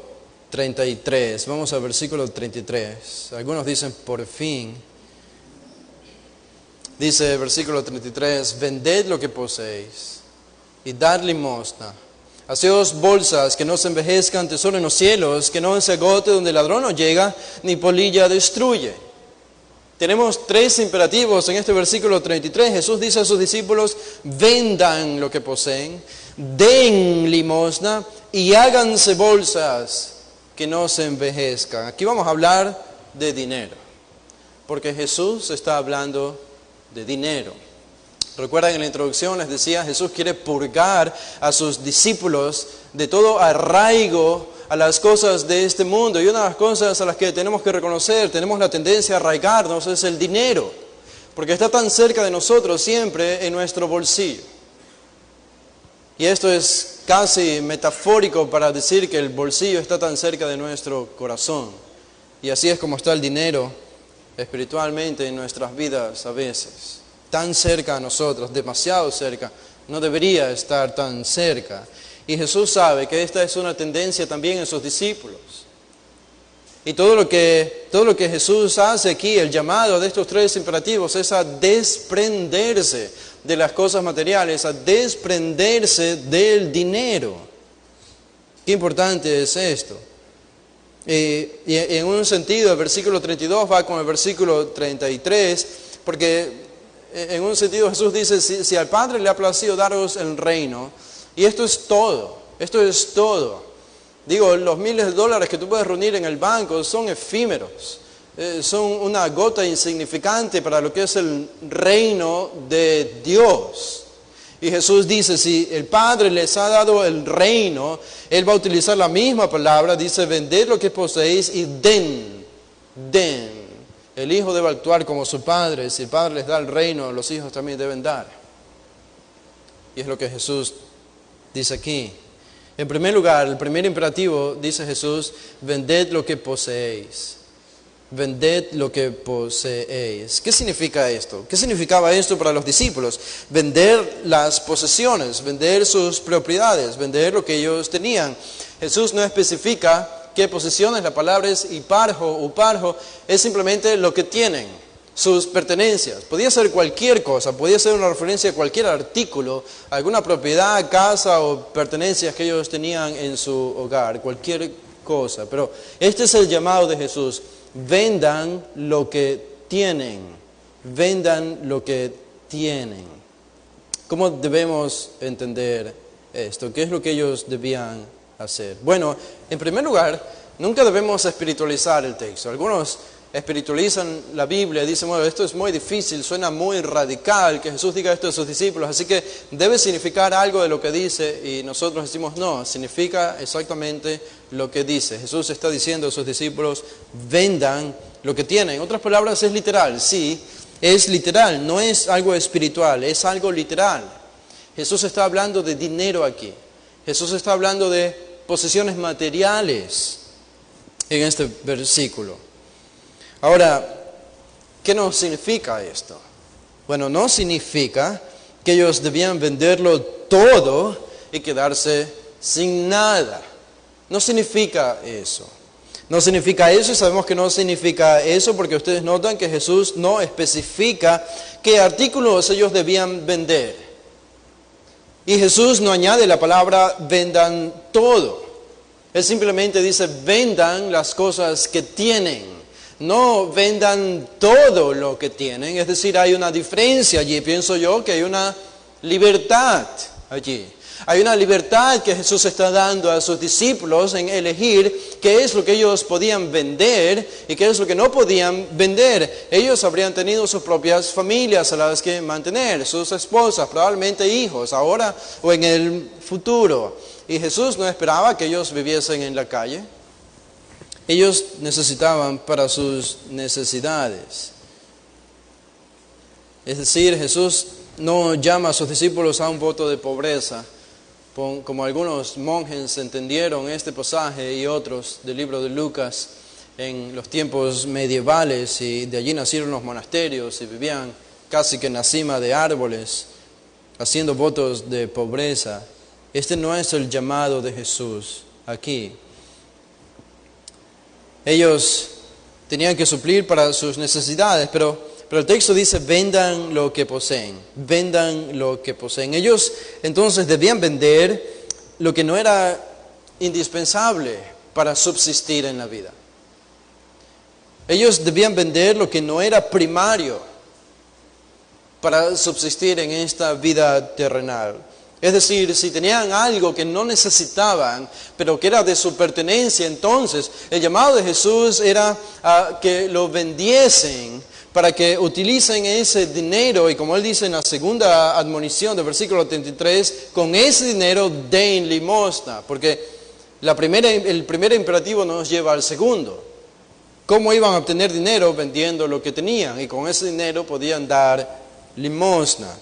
33. Vamos al versículo 33. Algunos dicen por fin. Dice el versículo 33, vended lo que poseéis y dad limosna. Haceos bolsas que no se envejezcan, tesoro en los cielos, que no se agote, donde el ladrón no llega, ni polilla destruye. Tenemos tres imperativos en este versículo 33. Jesús dice a sus discípulos, vendan lo que poseen, den limosna y háganse bolsas que no se envejezcan. Aquí vamos a hablar de dinero, porque Jesús está hablando de dinero. Recuerdan en la introducción les decía, Jesús quiere purgar a sus discípulos de todo arraigo a las cosas de este mundo. Y una de las cosas a las que tenemos que reconocer, tenemos la tendencia a arraigarnos, es el dinero, porque está tan cerca de nosotros siempre en nuestro bolsillo. Y esto es casi metafórico para decir que el bolsillo está tan cerca de nuestro corazón. Y así es como está el dinero espiritualmente en nuestras vidas a veces. Tan cerca a nosotros, demasiado cerca, no debería estar tan cerca. Y Jesús sabe que esta es una tendencia también en sus discípulos. Y todo lo que Jesús hace aquí, el llamado de estos tres imperativos, es a desprenderse de las cosas materiales, a desprenderse del dinero. Qué importante es esto. Y en un sentido, el versículo 32 va con el versículo 33, porque en un sentido Jesús dice, si al Padre le ha placido daros el reino, y esto es todo. Digo, los miles de dólares que tú puedes reunir en el banco son efímeros, son una gota insignificante para lo que es el reino de Dios. Y Jesús dice, si el Padre les ha dado el reino, Él va a utilizar la misma palabra, dice, vended lo que poseéis y den. El hijo debe actuar como su padre. Si el padre les da el reino, los hijos también deben dar. Y es lo que Jesús dice aquí. En primer lugar, el primer imperativo, dice Jesús, vended lo que poseéis. Vended lo que poseéis. ¿Qué significa esto? ¿Qué significaba esto para los discípulos? Vender las posesiones, vender sus propiedades, vender lo que ellos tenían. Jesús no especifica qué posesiones, la palabra es hiparjo, uparjo, es simplemente lo que tienen, sus pertenencias. Podía ser cualquier cosa, podía ser una referencia a cualquier artículo, alguna propiedad, casa o pertenencias que ellos tenían en su hogar, cualquier cosa. Pero este es el llamado de Jesús, vendan lo que tienen, vendan lo que tienen. ¿Cómo debemos entender esto? ¿Qué es lo que ellos debían hacer? Bueno, en primer lugar, nunca debemos espiritualizar el texto. Algunos espiritualizan la Biblia y dicen, bueno, esto es muy difícil, suena muy radical que Jesús diga esto a sus discípulos, así que debe significar algo de lo que dice, y nosotros decimos, no, significa exactamente lo que dice. Jesús está diciendo a sus discípulos, vendan lo que tienen. En otras palabras, es literal, sí, es literal, no es algo espiritual, es algo literal. Jesús está hablando de dinero aquí. Jesús está hablando de posesiones materiales en este versículo. Ahora, ¿qué nos significa esto? Bueno, no significa que ellos debían venderlo todo y quedarse sin nada. No significa eso. No significa eso, y sabemos que no significa eso porque ustedes notan que Jesús no especifica qué artículos ellos debían vender. Y Jesús no añade la palabra vendan todo. Él simplemente dice vendan las cosas que tienen. no vendan todo lo que tienen. Es decir, hay una diferencia allí. Pienso yo que hay una libertad allí. Hay una libertad que Jesús está dando a sus discípulos en elegir qué es lo que ellos podían vender y qué es lo que no podían vender. Ellos habrían tenido sus propias familias a las que mantener, sus esposas, probablemente hijos, ahora o en el futuro. Y Jesús no esperaba que ellos viviesen en la calle. Ellos necesitaban para sus necesidades. Es decir, Jesús no llama a sus discípulos a un voto de pobreza, como algunos monjes entendieron este pasaje y otros del libro de Lucas en los tiempos medievales, y de allí nacieron los monasterios y vivían casi que en la cima de árboles, haciendo votos de pobreza. Este no es el llamado de Jesús aquí. Ellos tenían que suplir para sus necesidades, pero el texto dice, vendan lo que poseen, vendan lo que poseen. Ellos entonces debían vender lo que no era indispensable para subsistir en la vida. Ellos debían vender lo que no era primario para subsistir en esta vida terrenal. Es decir, si tenían algo que no necesitaban, pero que era de su pertenencia, entonces el llamado de Jesús era a que lo vendiesen para que utilicen ese dinero, y como él dice en la segunda admonición del versículo 33, con ese dinero den limosna, porque el primer imperativo nos lleva al segundo. ¿Cómo iban a obtener dinero? Vendiendo lo que tenían, y con ese dinero podían dar limosna.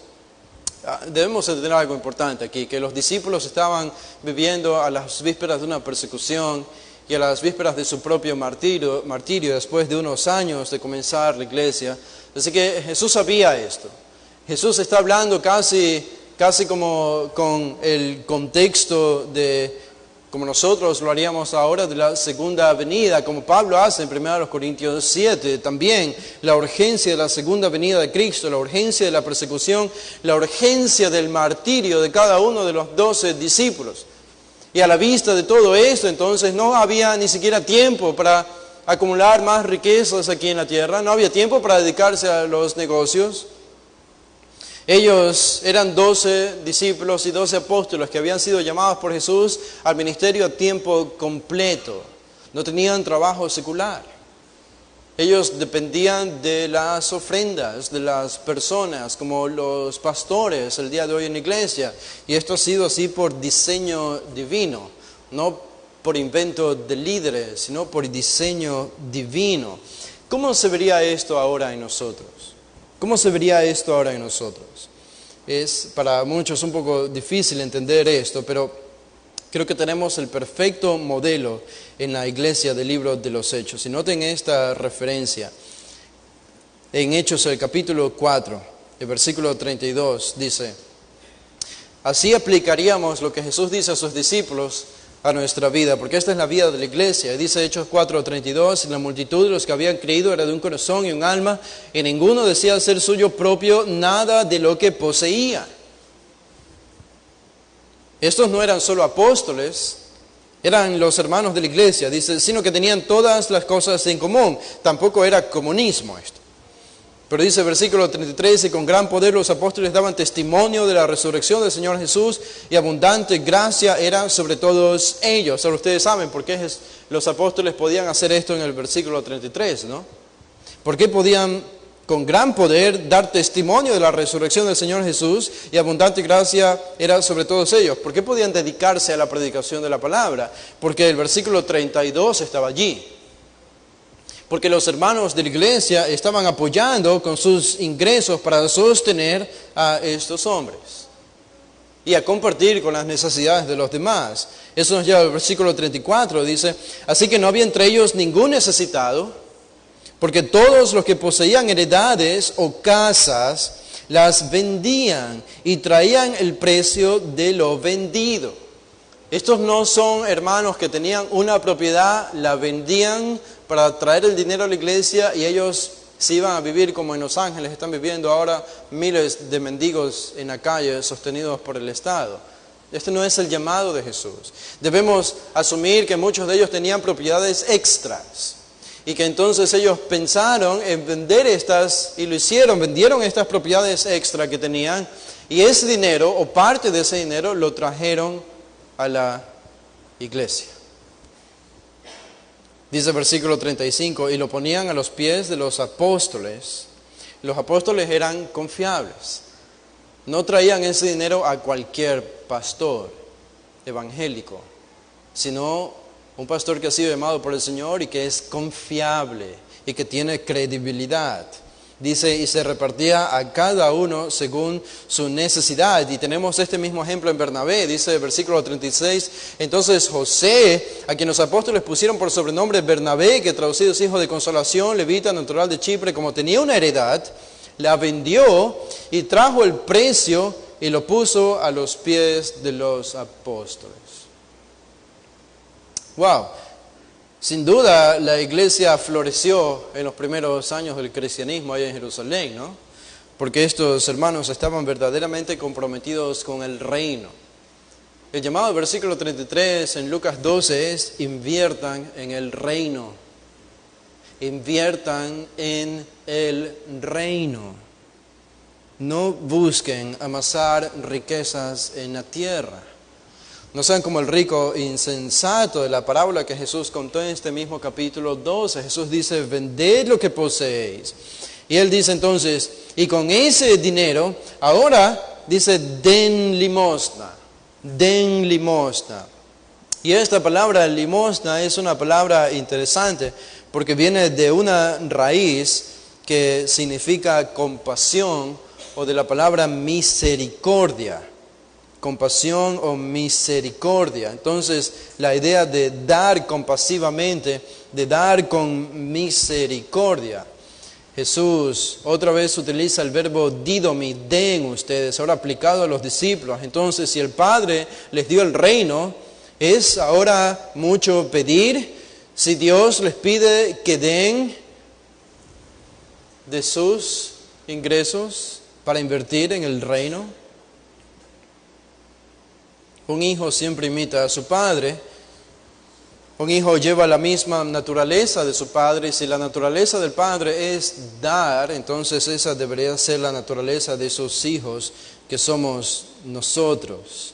Debemos entender algo importante aquí, que los discípulos estaban viviendo a las vísperas de una persecución y a las vísperas de su propio martirio después de unos años de comenzar la iglesia. Así que Jesús sabía esto. Jesús está hablando casi como con el contexto de, como nosotros lo haríamos ahora, de la segunda venida, como Pablo hace en 1 Corintios 7, también la urgencia de la segunda venida de Cristo, la urgencia de la persecución, la urgencia del martirio de cada uno de los 12 discípulos. Y a la vista de todo esto, entonces no había ni siquiera tiempo para acumular más riquezas aquí en la tierra, no había tiempo para dedicarse a los negocios. Ellos eran 12 discípulos y 12 apóstoles que habían sido llamados por Jesús al ministerio a tiempo completo. No tenían trabajo secular. Ellos dependían de las ofrendas de las personas, como los pastores el día de hoy en la iglesia. Y esto ha sido así por diseño divino, no por invento de líderes, sino por diseño divino. ¿Cómo se vería esto ahora en nosotros? ¿Cómo se vería esto ahora en nosotros? Es para muchos un poco difícil entender esto, pero creo que tenemos el perfecto modelo en la iglesia del libro de los Hechos. Y noten esta referencia. En Hechos, el capítulo 4, el versículo 32, dice: así aplicaríamos lo que Jesús dice a sus discípulos a nuestra vida, porque esta es la vida de la iglesia. Dice Hechos 4:32, y la multitud de los que habían creído era de un corazón y un alma, y ninguno decía hacer suyo propio nada de lo que poseía. Estos no eran solo apóstoles, eran los hermanos de la iglesia, dice, sino que tenían todas las cosas en común. Tampoco era comunismo esto. Pero dice el versículo 33, y con gran poder los apóstoles daban testimonio de la resurrección del Señor Jesús, y abundante gracia era sobre todos ellos. Ahora ustedes saben por qué los apóstoles podían hacer esto en el versículo 33, ¿no? ¿Por qué podían con gran poder dar testimonio de la resurrección del Señor Jesús, y abundante gracia era sobre todos ellos? ¿Por qué podían dedicarse a la predicación de la palabra? Porque el versículo 32 estaba allí. Porque los hermanos de la iglesia estaban apoyando con sus ingresos para sostener a estos hombres y a compartir con las necesidades de los demás. Eso nos lleva al versículo 34, dice: así que no había entre ellos ningún necesitado, porque todos los que poseían heredades o casas las vendían y traían el precio de lo vendido. Estos no son hermanos que tenían una propiedad, la vendían para traer el dinero a la iglesia, y ellos se iban a vivir como en Los Ángeles están viviendo ahora miles de mendigos en la calle sostenidos por el Estado. Este no es el llamado de Jesús. Debemos asumir que muchos de ellos tenían propiedades extras Y que entonces ellos pensaron en vender estas, y lo hicieron, vendieron estas propiedades extra que tenían, y ese dinero, o parte de ese dinero, lo trajeron a la iglesia. Dice el versículo 35, y lo ponían a los pies de los apóstoles. Los apóstoles eran confiables. No traían ese dinero a cualquier pastor evangélico, sino un pastor que ha sido llamado por el Señor y que es confiable y que tiene credibilidad. Dice, y se repartía a cada uno según su necesidad. Y tenemos este mismo ejemplo en Bernabé. Dice el versículo 36, entonces José, a quien los apóstoles pusieron por sobrenombre Bernabé, que traducido es hijo de consolación, levita, natural de Chipre, como tenía una heredad, la vendió y trajo el precio y lo puso a los pies de los apóstoles. Wow. Sin duda, la iglesia floreció en los primeros años del cristianismo allá en Jerusalén, ¿no? Porque estos hermanos estaban verdaderamente comprometidos con el reino. El llamado del versículo 33 en Lucas 12 es: inviertan en el reino. Inviertan en el reino. No busquen amasar riquezas en la tierra. No sean como el rico insensato de la parábola que Jesús contó en este mismo capítulo 12. Jesús dice, vended lo que poseéis. Y Él dice entonces, y con ese dinero, ahora dice, den limosna. Den limosna. Y esta palabra limosna es una palabra interesante porque viene de una raíz que significa compasión o de la palabra misericordia. Compasión o misericordia. Entonces, la idea de dar compasivamente, de dar con misericordia. Jesús otra vez utiliza el verbo didomi, den ustedes, ahora aplicado a los discípulos. Entonces, si el Padre les dio el reino, ¿es ahora mucho pedir? Si Dios les pide que den de sus ingresos para invertir en el reino. Un hijo siempre imita a su padre. Un hijo lleva la misma naturaleza de su padre. Y si la naturaleza del padre es dar, entonces esa debería ser la naturaleza de sus hijos, que somos nosotros.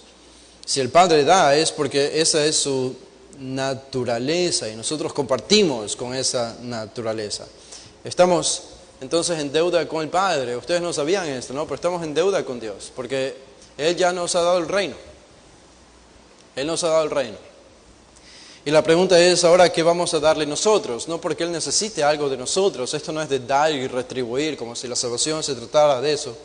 Si el padre da, es porque esa es su naturaleza y nosotros compartimos con esa naturaleza. Estamos entonces en deuda con el Padre. Ustedes no sabían esto, ¿no? Pero estamos en deuda con Dios, porque Él ya nos ha dado el reino. Él nos ha dado el reino. Y la pregunta es ahora, ¿qué vamos a darle nosotros? No porque Él necesite algo de nosotros. Esto no es de dar y retribuir, como si la salvación se tratara de eso.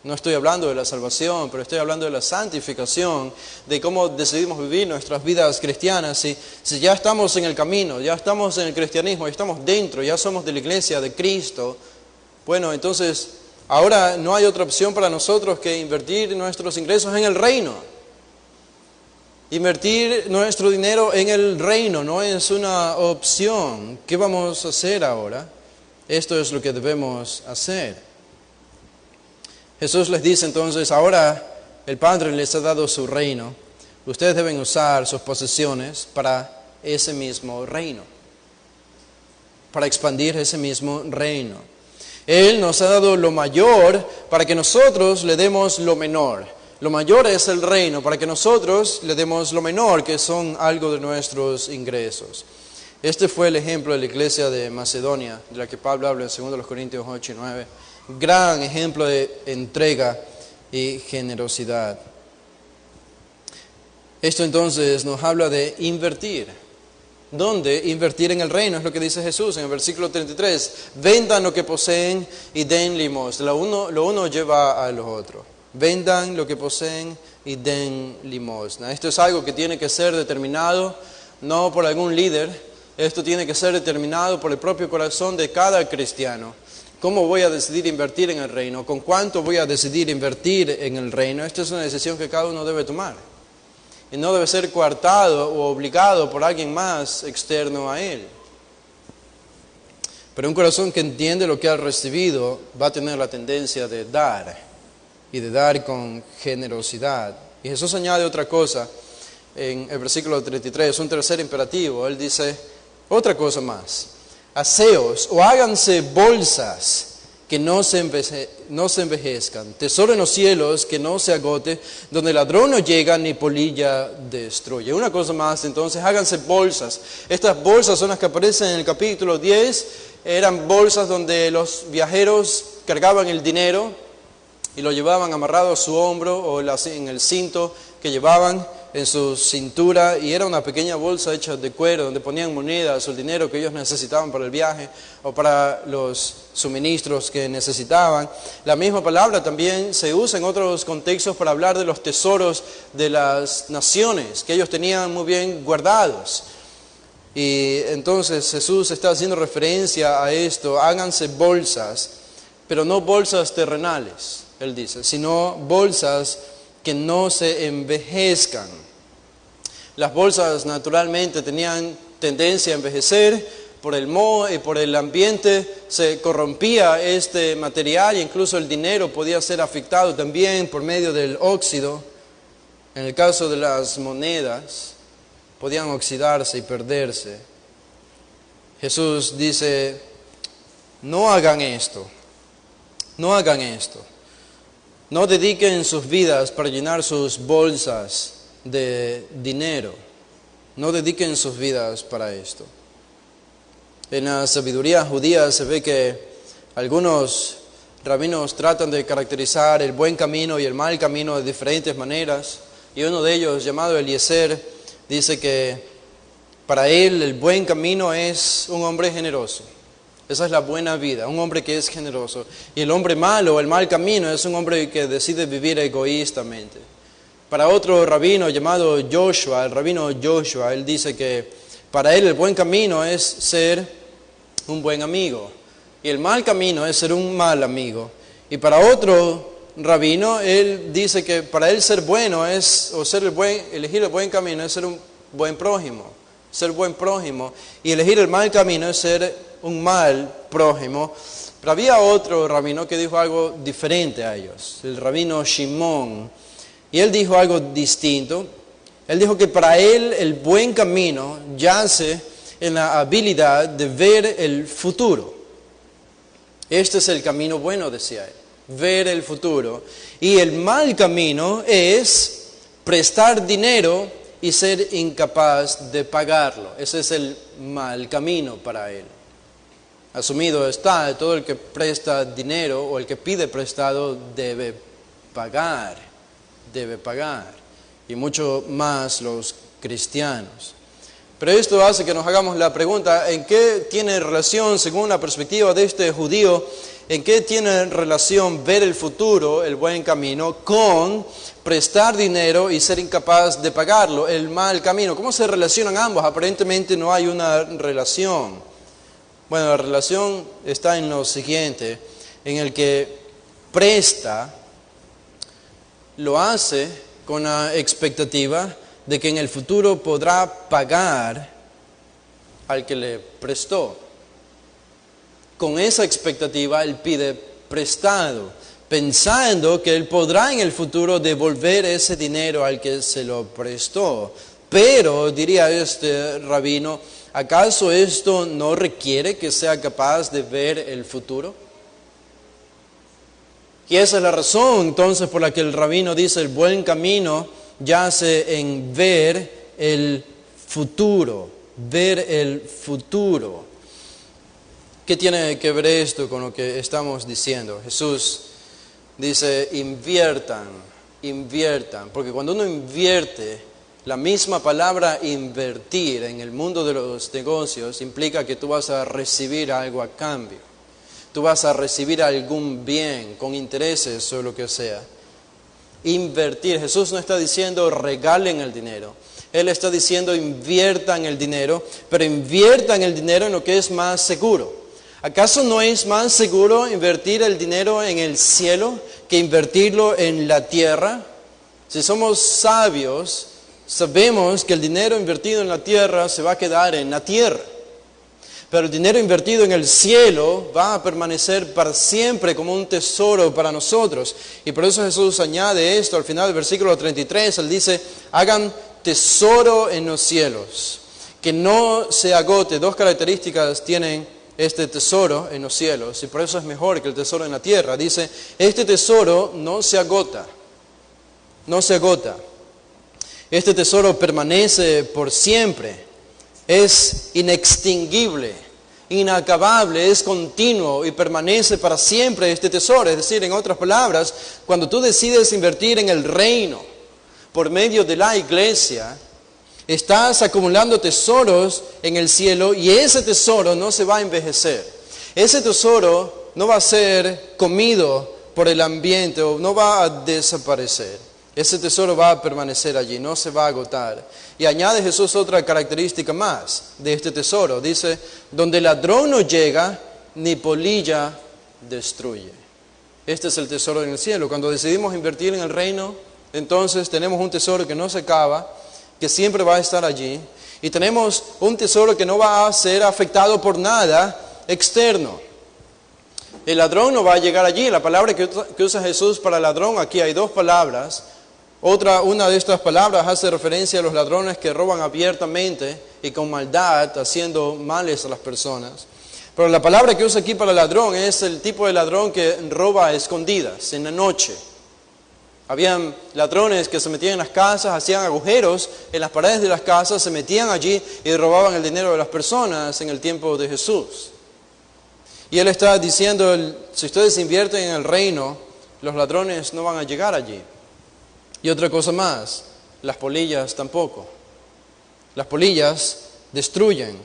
No estoy hablando de la salvación, pero estoy hablando de la santificación, de cómo decidimos vivir nuestras vidas cristianas. Si ya estamos en el camino, ya estamos en el cristianismo, ya estamos dentro, ya somos de la iglesia de Cristo, bueno, entonces ahora no hay otra opción para nosotros que invertir nuestros ingresos en el reino. Invertir nuestro dinero en el reino no es una opción. ¿Qué vamos a hacer ahora? Esto es lo que debemos hacer. Jesús les dice entonces, ahora el Padre les ha dado su reino. Ustedes deben usar sus posesiones para ese mismo reino, para expandir ese mismo reino. Él nos ha dado lo mayor para que nosotros le demos lo menor. Lo mayor es el reino, para que nosotros le demos lo menor, que son algo de nuestros ingresos. Este fue el ejemplo de la iglesia de Macedonia, de la que Pablo habla en 2 Corintios 8 y 9. Gran ejemplo de entrega y generosidad. Esto entonces nos habla de invertir. ¿Dónde? Invertir en el reino, es lo que dice Jesús en el versículo 33. Vendan lo que poseen y den limosna. Lo uno lleva a lo otro. Vendan lo que poseen y den limosna. Esto es algo que tiene que ser determinado no por algún líder. Esto tiene que ser determinado por el propio corazón de cada cristiano. ¿Cómo voy a decidir invertir en el reino? ¿Con cuánto voy a decidir invertir en el reino? Esta es una decisión que cada uno debe tomar. Y no debe ser coartado o obligado por alguien más externo a él. Pero un corazón que entiende lo que ha recibido va a tener la tendencia de dar. Y de dar con generosidad. Y Jesús añade otra cosa en el versículo 33, un tercer imperativo. Él dice otra cosa más. aseos o háganse bolsas que no se envejezcan, tesoro en los cielos que no se agote, donde el ladrón no llega ni polilla destruye. Una cosa más, entonces, háganse bolsas. Estas bolsas son las que aparecen en el capítulo 10, eran bolsas donde los viajeros cargaban el dinero y lo llevaban amarrado a su hombro o en el cinto que llevaban en su cintura, y era una pequeña bolsa hecha de cuero donde ponían monedas o el dinero que ellos necesitaban para el viaje o para los suministros que necesitaban. La misma palabra también se usa en otros contextos para hablar de los tesoros de las naciones que ellos tenían muy bien guardados. Y entonces Jesús está haciendo referencia a esto: háganse bolsas, pero no bolsas terrenales, él dice, sino bolsas que no se envejezcan. Las bolsas naturalmente tenían tendencia a envejecer por el moho y por el ambiente, se corrompía este material, e incluso el dinero podía ser afectado también por medio del óxido. En el caso de las monedas, podían oxidarse y perderse. Jesús dice: no hagan esto, no hagan esto. No dediquen sus vidas para llenar sus bolsas de dinero. No dediquen sus vidas para esto. En la sabiduría judía se ve que algunos rabinos tratan de caracterizar el buen camino y el mal camino de diferentes maneras. Y uno de ellos, llamado Eliezer, dice que para él el buen camino es un hombre generoso. Esa es la buena vida, un hombre que es generoso. Y el hombre malo, el mal camino, es un hombre que decide vivir egoístamente. Para otro rabino llamado Joshua, el rabino Joshua, él dice que para él el buen camino es ser un buen amigo. Y el mal camino es ser un mal amigo. Y para otro rabino, él dice que para él ser bueno es, o ser elegir el buen camino es ser un buen prójimo. Ser buen prójimo. Y elegir el mal camino es ser un mal prójimo. Pero había otro rabino que dijo algo diferente a ellos, el rabino Shimón, y él dijo algo distinto. Él dijo que para él el buen camino yace en la habilidad de ver el futuro. Este es el camino bueno, decía él, ver el futuro. Y el mal camino es prestar dinero y ser incapaz de pagarlo. Ese es el mal camino para él. Asumido está, todo el que presta dinero o el que pide prestado debe pagar, y mucho más los cristianos. Pero esto hace que nos hagamos la pregunta: ¿en qué tiene relación, según la perspectiva de este judío, en qué tiene relación ver el futuro, el buen camino, con prestar dinero y ser incapaz de pagarlo, el mal camino? ¿Cómo se relacionan ambos? Aparentemente no hay una relación. Bueno, la relación está en lo siguiente: en el que presta, lo hace con la expectativa de que en el futuro podrá pagar al que le prestó. Con esa expectativa él pide prestado, pensando que él podrá en el futuro devolver ese dinero al que se lo prestó. Pero, diría este rabino, ¿acaso esto no requiere que sea capaz de ver el futuro? Y esa es la razón entonces por la que el rabino dice: el buen camino yace en ver el futuro, ver el futuro. ¿Qué tiene que ver esto con lo que estamos diciendo? Jesús dice: inviertan, porque cuando uno invierte, la misma palabra invertir en el mundo de los negocios implica que tú vas a recibir algo a cambio. Tú vas a recibir algún bien con intereses o lo que sea. Invertir. Jesús no está diciendo regalen el dinero. Él está diciendo inviertan el dinero, pero inviertan el dinero en lo que es más seguro. ¿Acaso no es más seguro invertir el dinero en el cielo que invertirlo en la tierra? Si somos sabios, sabemos que el dinero invertido en la tierra se va a quedar en la tierra. Pero el dinero invertido en el cielo va a permanecer para siempre como un tesoro para nosotros. Y por eso Jesús añade esto al final del versículo 33. Él dice: hagan tesoro en los cielos, que no se agote. Dos características tienen este tesoro en los cielos y por eso es mejor que el tesoro en la tierra. Dice, este tesoro no se agota, no se agota. Este tesoro permanece por siempre, es inextinguible, inacabable, es continuo y permanece para siempre este tesoro. Es decir, en otras palabras, cuando tú decides invertir en el reino por medio de la iglesia, estás acumulando tesoros en el cielo y ese tesoro no se va a envejecer. Ese tesoro no va a ser comido por el ambiente o no va a desaparecer. Ese tesoro va a permanecer allí, no se va a agotar. Y añade Jesús otra característica más de este tesoro. Dice, donde el ladrón no llega, ni polilla destruye. Este es el tesoro en el cielo. Cuando decidimos invertir en el reino, entonces tenemos un tesoro que no se acaba, que siempre va a estar allí. Y tenemos un tesoro que no va a ser afectado por nada externo. El ladrón no va a llegar allí. La palabra que usa Jesús para ladrón, aquí hay dos palabras. Una de estas palabras hace referencia a los ladrones que roban abiertamente y con maldad, haciendo males a las personas. Pero la palabra que usa aquí para ladrón es el tipo de ladrón que roba a escondidas, en la noche. Habían ladrones que se metían en las casas, hacían agujeros en las paredes de las casas, se metían allí y robaban el dinero de las personas en el tiempo de Jesús. Y Él está diciendo, si ustedes invierten en el reino, los ladrones no van a llegar allí. Y otra cosa más, las polillas tampoco. Las polillas destruyen.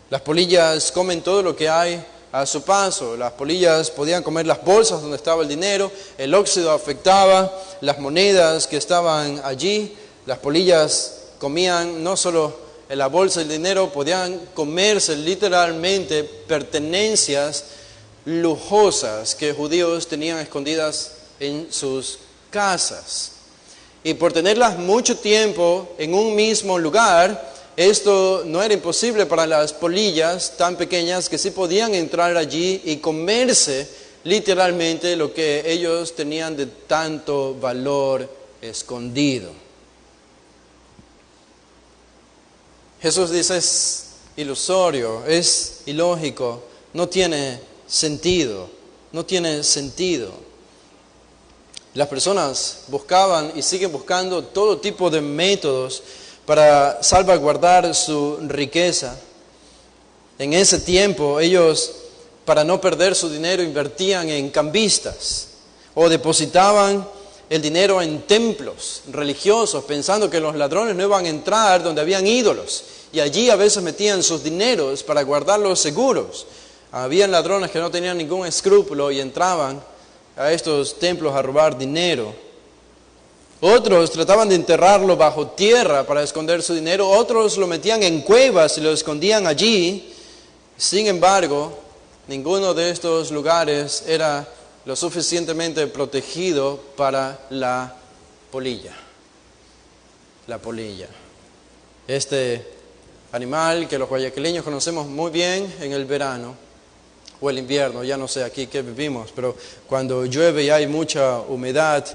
Las polillas comen todo lo que hay a su paso. Las polillas podían comer las bolsas donde estaba el dinero, el óxido afectaba las monedas que estaban allí. Las polillas comían no solo en la bolsa del dinero, podían comerse literalmente pertenencias lujosas que judíos tenían escondidas en sus casas. Y por tenerlas mucho tiempo en un mismo lugar, esto no era imposible para las polillas tan pequeñas que sí podían entrar allí y comerse literalmente lo que ellos tenían de tanto valor escondido. Jesús dice, es ilusorio, es ilógico, no tiene sentido, no tiene sentido. Las personas buscaban y siguen buscando todo tipo de métodos para salvaguardar su riqueza. En ese tiempo ellos, para no perder su dinero, invertían en cambistas o depositaban el dinero en templos religiosos, pensando que los ladrones no iban a entrar donde habían ídolos. Y allí a veces metían sus dineros para guardarlos seguros. Habían ladrones que no tenían ningún escrúpulo y entraban a estos templos a robar dinero. Otros trataban de enterrarlo bajo tierra para esconder su dinero. Otros lo metían en cuevas y lo escondían allí. Sin embargo, ninguno de estos lugares era lo suficientemente protegido para la polilla. La polilla. Este animal que los guayaquileños conocemos muy bien en el verano o el invierno, ya no sé aquí qué vivimos, pero cuando llueve y hay mucha humedad,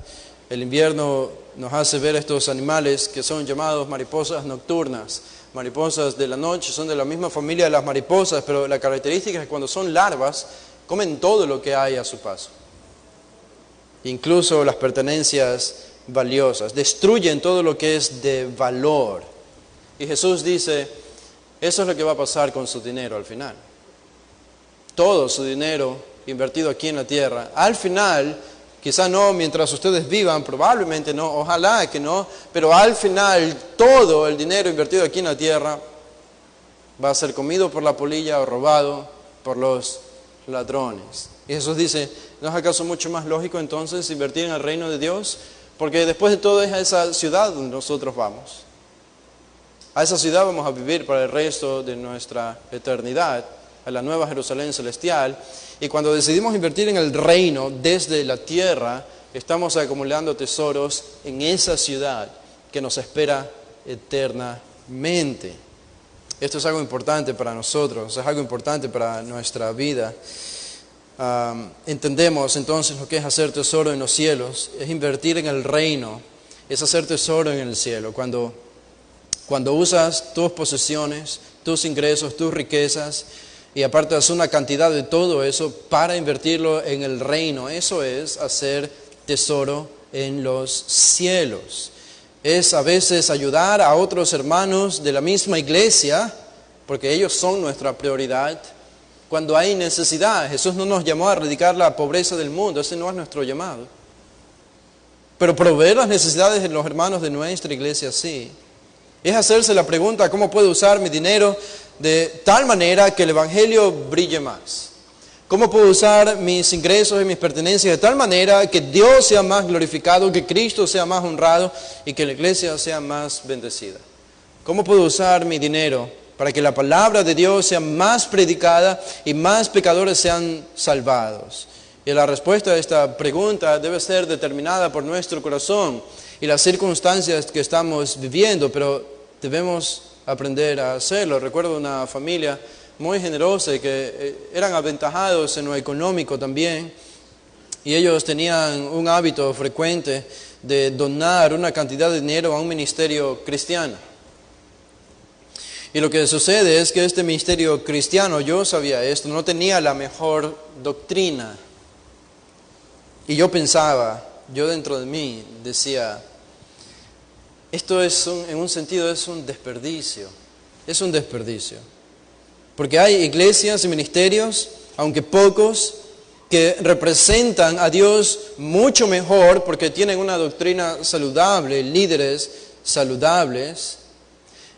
el invierno nos hace ver estos animales que son llamados mariposas nocturnas. Mariposas de la noche, son de la misma familia de las mariposas, pero la característica es que cuando son larvas, comen todo lo que hay a su paso. Incluso las pertenencias valiosas, destruyen todo lo que es de valor. Y Jesús dice, eso es lo que va a pasar con su dinero al final. Todo su dinero invertido aquí en la tierra, al final, quizá no mientras ustedes vivan, probablemente no, ojalá que no, pero al final todo el dinero invertido aquí en la tierra va a ser comido por la polilla o robado por los ladrones. Y Jesús dice, ¿no es acaso mucho más lógico entonces invertir en el reino de Dios? Porque después de todo es a esa ciudad donde nosotros vamos. A esa ciudad vamos a vivir para el resto de nuestra eternidad, a la nueva Jerusalén celestial. Y cuando decidimos invertir en el reino desde la tierra, estamos acumulando tesoros en esa ciudad que nos espera eternamente. Esto es algo importante para nosotros, es algo importante para nuestra vida. Entendemos entonces lo que es hacer tesoro en los cielos, es invertir en el reino, es hacer tesoro en el cielo. Cuando usas tus posesiones, tus ingresos, tus riquezas, y apartas una cantidad de todo eso para invertirlo en el reino. Eso es hacer tesoro en los cielos. Es a veces ayudar a otros hermanos de la misma iglesia, porque ellos son nuestra prioridad, cuando hay necesidad. Jesús no nos llamó a erradicar la pobreza del mundo, ese no es nuestro llamado. Pero proveer las necesidades de los hermanos de nuestra iglesia, sí. Es hacerse la pregunta, ¿cómo puedo usar mi dinero de tal manera que el Evangelio brille más? ¿Cómo puedo usar mis ingresos y mis pertenencias de tal manera que Dios sea más glorificado, que Cristo sea más honrado y que la iglesia sea más bendecida? ¿Cómo puedo usar mi dinero para que la palabra de Dios sea más predicada y más pecadores sean salvados? Y la respuesta a esta pregunta debe ser determinada por nuestro corazón y las circunstancias que estamos viviendo, pero debemos aprender a hacerlo. Recuerdo una familia muy generosa y que eran aventajados en lo económico también, y ellos tenían un hábito frecuente de donar una cantidad de dinero a un ministerio cristiano. Y lo que sucede es que este ministerio cristiano, yo sabía esto, no tenía la mejor doctrina. Y yo pensaba, yo dentro de mí decía, esto en un sentido es un desperdicio, es un desperdicio. Porque hay iglesias y ministerios, aunque pocos, que representan a Dios mucho mejor porque tienen una doctrina saludable, líderes saludables.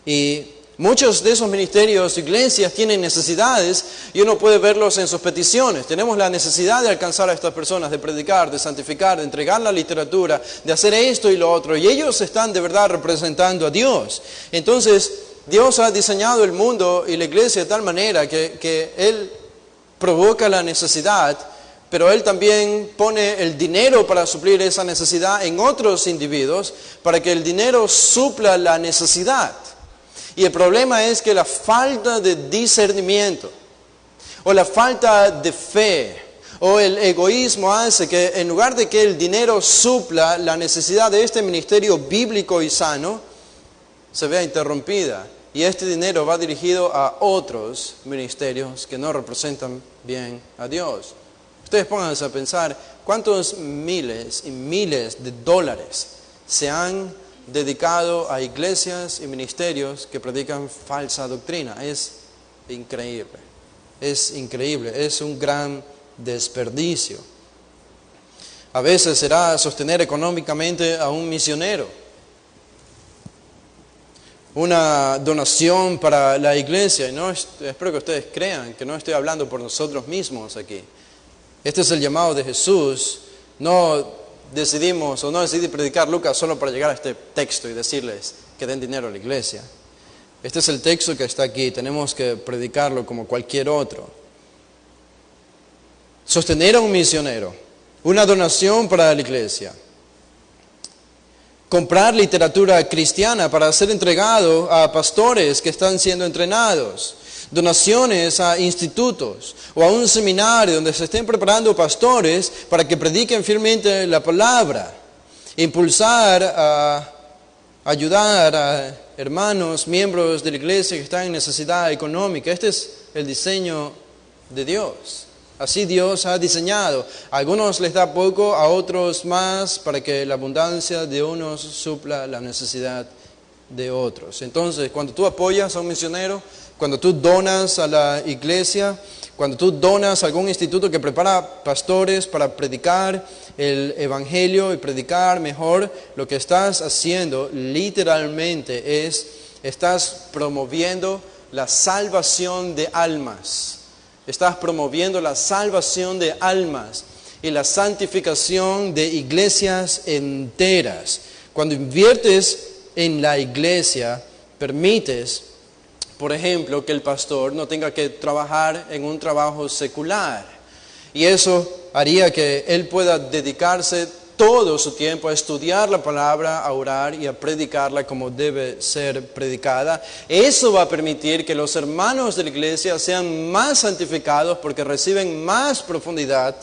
Y muchos de esos ministerios, iglesias, tienen necesidades y uno puede verlos en sus peticiones. Tenemos la necesidad de alcanzar a estas personas, de predicar, de santificar, de entregar la literatura, de hacer esto y lo otro. Y ellos están de verdad representando a Dios. Entonces, Dios ha diseñado el mundo y la iglesia de tal manera que Él provoca la necesidad, pero Él también pone el dinero para suplir esa necesidad en otros individuos, para que el dinero supla la necesidad. Y el problema es que la falta de discernimiento, o la falta de fe, o el egoísmo hace que en lugar de que el dinero supla la necesidad de este ministerio bíblico y sano, se vea interrumpida. Y este dinero va dirigido a otros ministerios que no representan bien a Dios. Ustedes pónganse a pensar cuántos miles y miles de dólares se han dedicado a iglesias y ministerios que predican falsa doctrina. Es increíble, es un gran desperdicio. A veces será sostener económicamente a un misionero, una donación para la iglesia. Y espero que ustedes crean que no estoy hablando por nosotros mismos aquí. Este es el llamado de Jesús. No decidí predicar Lucas solo para llegar a este texto y decirles que den dinero a la iglesia. Este es el texto que está aquí, tenemos que predicarlo como cualquier otro. Sostener a un misionero, una donación para la iglesia. Comprar literatura cristiana para ser entregado a pastores que están siendo entrenados. Donaciones a institutos o a un seminario donde se estén preparando pastores para que prediquen fielmente la palabra. Impulsar a ayudar a hermanos, miembros de la iglesia que están en necesidad económica. Este es el diseño de Dios. Así Dios ha diseñado. A algunos les da poco, a otros más, para que la abundancia de unos supla la necesidad de otros. Entonces, cuando tú apoyas a un misionero, cuando tú donas a la iglesia, cuando tú donas a algún instituto que prepara pastores para predicar el evangelio y predicar mejor, lo que estás haciendo literalmente estás promoviendo la salvación de almas. Estás promoviendo la salvación de almas y la santificación de iglesias enteras. Cuando inviertes en la iglesia, permites, por ejemplo, que el pastor no tenga que trabajar en un trabajo secular. Y eso haría que él pueda dedicarse todo su tiempo a estudiar la palabra, a orar y a predicarla como debe ser predicada. Eso va a permitir que los hermanos de la iglesia sean más santificados porque reciben más profundidad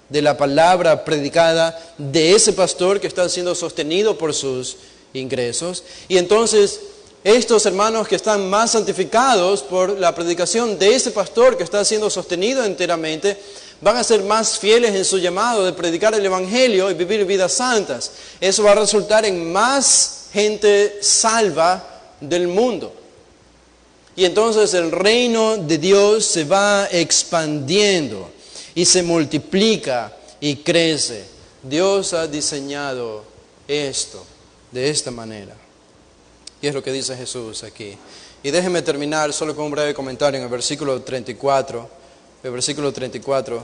de la palabra predicada de ese pastor que está siendo sostenido por sus ingresos. Y entonces estos hermanos que están más santificados por la predicación de ese pastor que está siendo sostenido enteramente, van a ser más fieles en su llamado de predicar el Evangelio y vivir vidas santas. Eso va a resultar en más gente salva del mundo. Y entonces el reino de Dios se va expandiendo y se multiplica y crece. Dios ha diseñado esto de esta manera. Y es lo que dice Jesús aquí. Y déjenme terminar solo con un breve comentario en el versículo 34. El versículo 34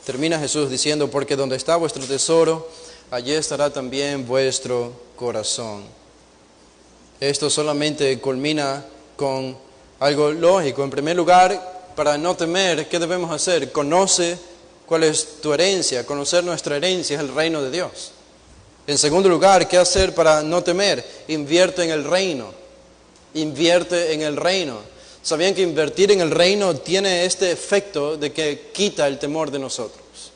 termina Jesús diciendo, porque donde está vuestro tesoro, allí estará también vuestro corazón. Esto solamente culmina con algo lógico. En primer lugar, para no temer, ¿qué debemos hacer? Conoce cuál es tu herencia. Conocer nuestra herencia es el reino de Dios. En segundo lugar, ¿qué hacer para no temer? Invierte en el reino. Invierte en el reino. ¿Sabían que invertir en el reino tiene este efecto de que quita el temor de nosotros?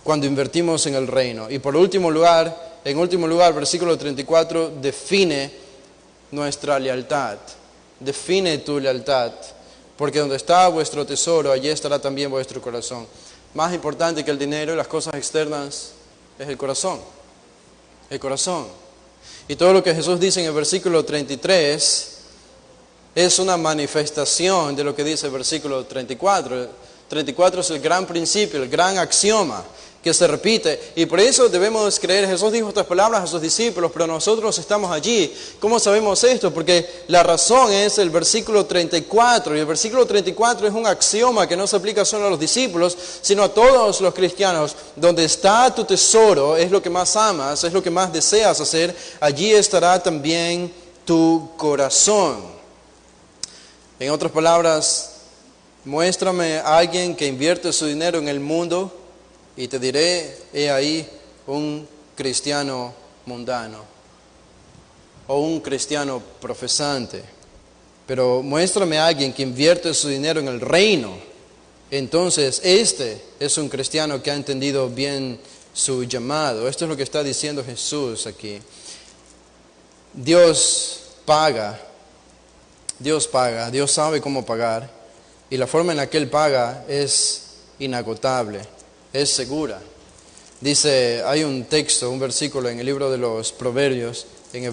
Cuando invertimos en el reino. Y por último lugar, versículo 34, define nuestra lealtad. Define tu lealtad. Porque donde está vuestro tesoro, allí estará también vuestro corazón. Más importante que el dinero y las cosas externas es el corazón. El corazón. Y todo lo que Jesús dice en el versículo 33 es una manifestación de lo que dice el versículo 34. El 34 es el gran principio, el gran axioma que se repite. Y por eso debemos creer. Jesús dijo estas palabras a sus discípulos, pero nosotros estamos allí. ¿Cómo sabemos esto? Porque la razón es el versículo 34. Y el versículo 34 es un axioma que no se aplica solo a los discípulos, sino a todos los cristianos. Donde está tu tesoro, es lo que más amas, es lo que más deseas hacer. Allí estará también tu corazón. En otras palabras, muéstrame a alguien que invierte su dinero en el mundo y te diré, he ahí un cristiano mundano o un cristiano profesante. Pero muéstrame a alguien que invierte su dinero en el reino. Entonces, este es un cristiano que ha entendido bien su llamado. Esto es lo que está diciendo Jesús aquí. Dios paga, Dios sabe cómo pagar. Y la forma en la que Él paga es inagotable. Es segura. Dice, hay un texto, un versículo en el libro de los Proverbios, en el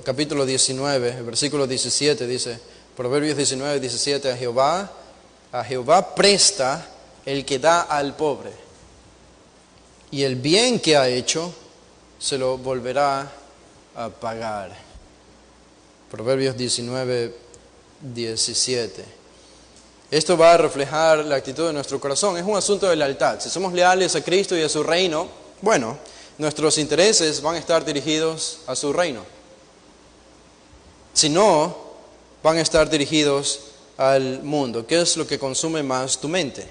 capítulo 19, el versículo 17, dice, Proverbios 19, 17, a Jehová presta el que da al pobre, y el bien que ha hecho se lo volverá a pagar. Proverbios 19, 17. Esto va a reflejar la actitud de nuestro corazón. Es un asunto de lealtad. Si somos leales a Cristo y a su reino, bueno, nuestros intereses van a estar dirigidos a su reino. Si no, van a estar dirigidos al mundo. ¿Qué es lo que consume más tu mente?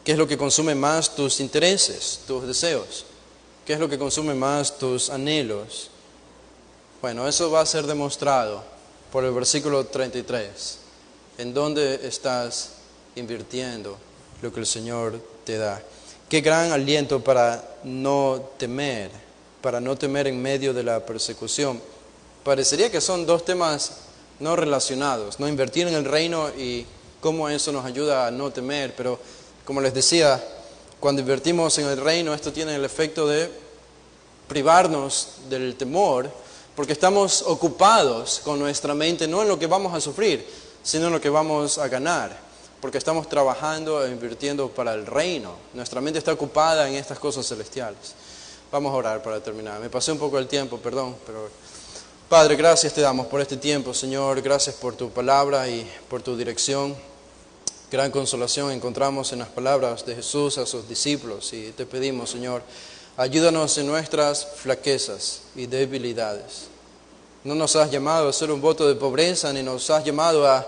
¿Qué es lo que consume más tus intereses, tus deseos? ¿Qué es lo que consume más tus anhelos? Bueno, eso va a ser demostrado por el versículo 33. ¿En dónde estás invirtiendo lo que el Señor te da? Qué gran aliento para no temer en medio de la persecución. Parecería que son dos temas no relacionados, no invertir en el reino y cómo eso nos ayuda a no temer. Pero como les decía, cuando invertimos en el reino, esto tiene el efecto de privarnos del temor, porque estamos ocupados con nuestra mente, no en lo que vamos a sufrir, sino en lo que vamos a ganar, porque estamos trabajando e invirtiendo para el reino. Nuestra mente está ocupada en estas cosas celestiales. Vamos a orar para terminar. Me pasé un poco el tiempo, perdón, pero Padre, gracias te damos por este tiempo, Señor. Gracias por tu palabra y por tu dirección. Gran consolación encontramos en las palabras de Jesús a sus discípulos y te pedimos, Señor, ayúdanos en nuestras flaquezas y debilidades. No nos has llamado a hacer un voto de pobreza, ni nos has llamado a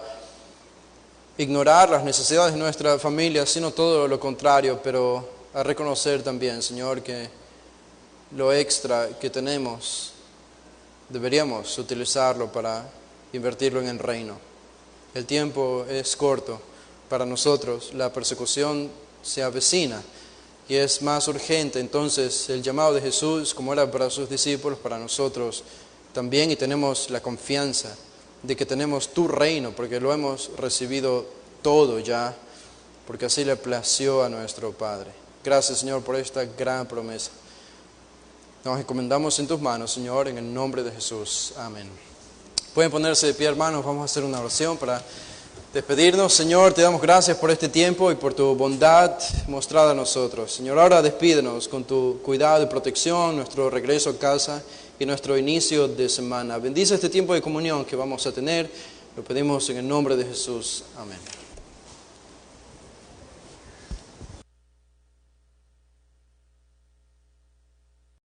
ignorar las necesidades de nuestra familia, sino todo lo contrario, pero a reconocer también, Señor, que lo extra que tenemos deberíamos utilizarlo para invertirlo en el reino. El tiempo es corto para nosotros, la persecución se avecina y es más urgente. Entonces el llamado de Jesús, como era para sus discípulos, para nosotros también, y tenemos la confianza de que tenemos tu reino, porque lo hemos recibido todo ya, porque así le plació a nuestro Padre. Gracias, Señor, por esta gran promesa. Nos encomendamos en tus manos, Señor, en el nombre de Jesús. Amén. Pueden ponerse de pie, hermanos, vamos a hacer una oración para despedirnos. Señor, te damos gracias por este tiempo y por tu bondad mostrada a nosotros. Señor, ahora despídenos con tu cuidado y protección, nuestro regreso a casa y nuestro inicio de semana. Bendice este tiempo de comunión que vamos a tener. Lo pedimos en el nombre de Jesús. Amén.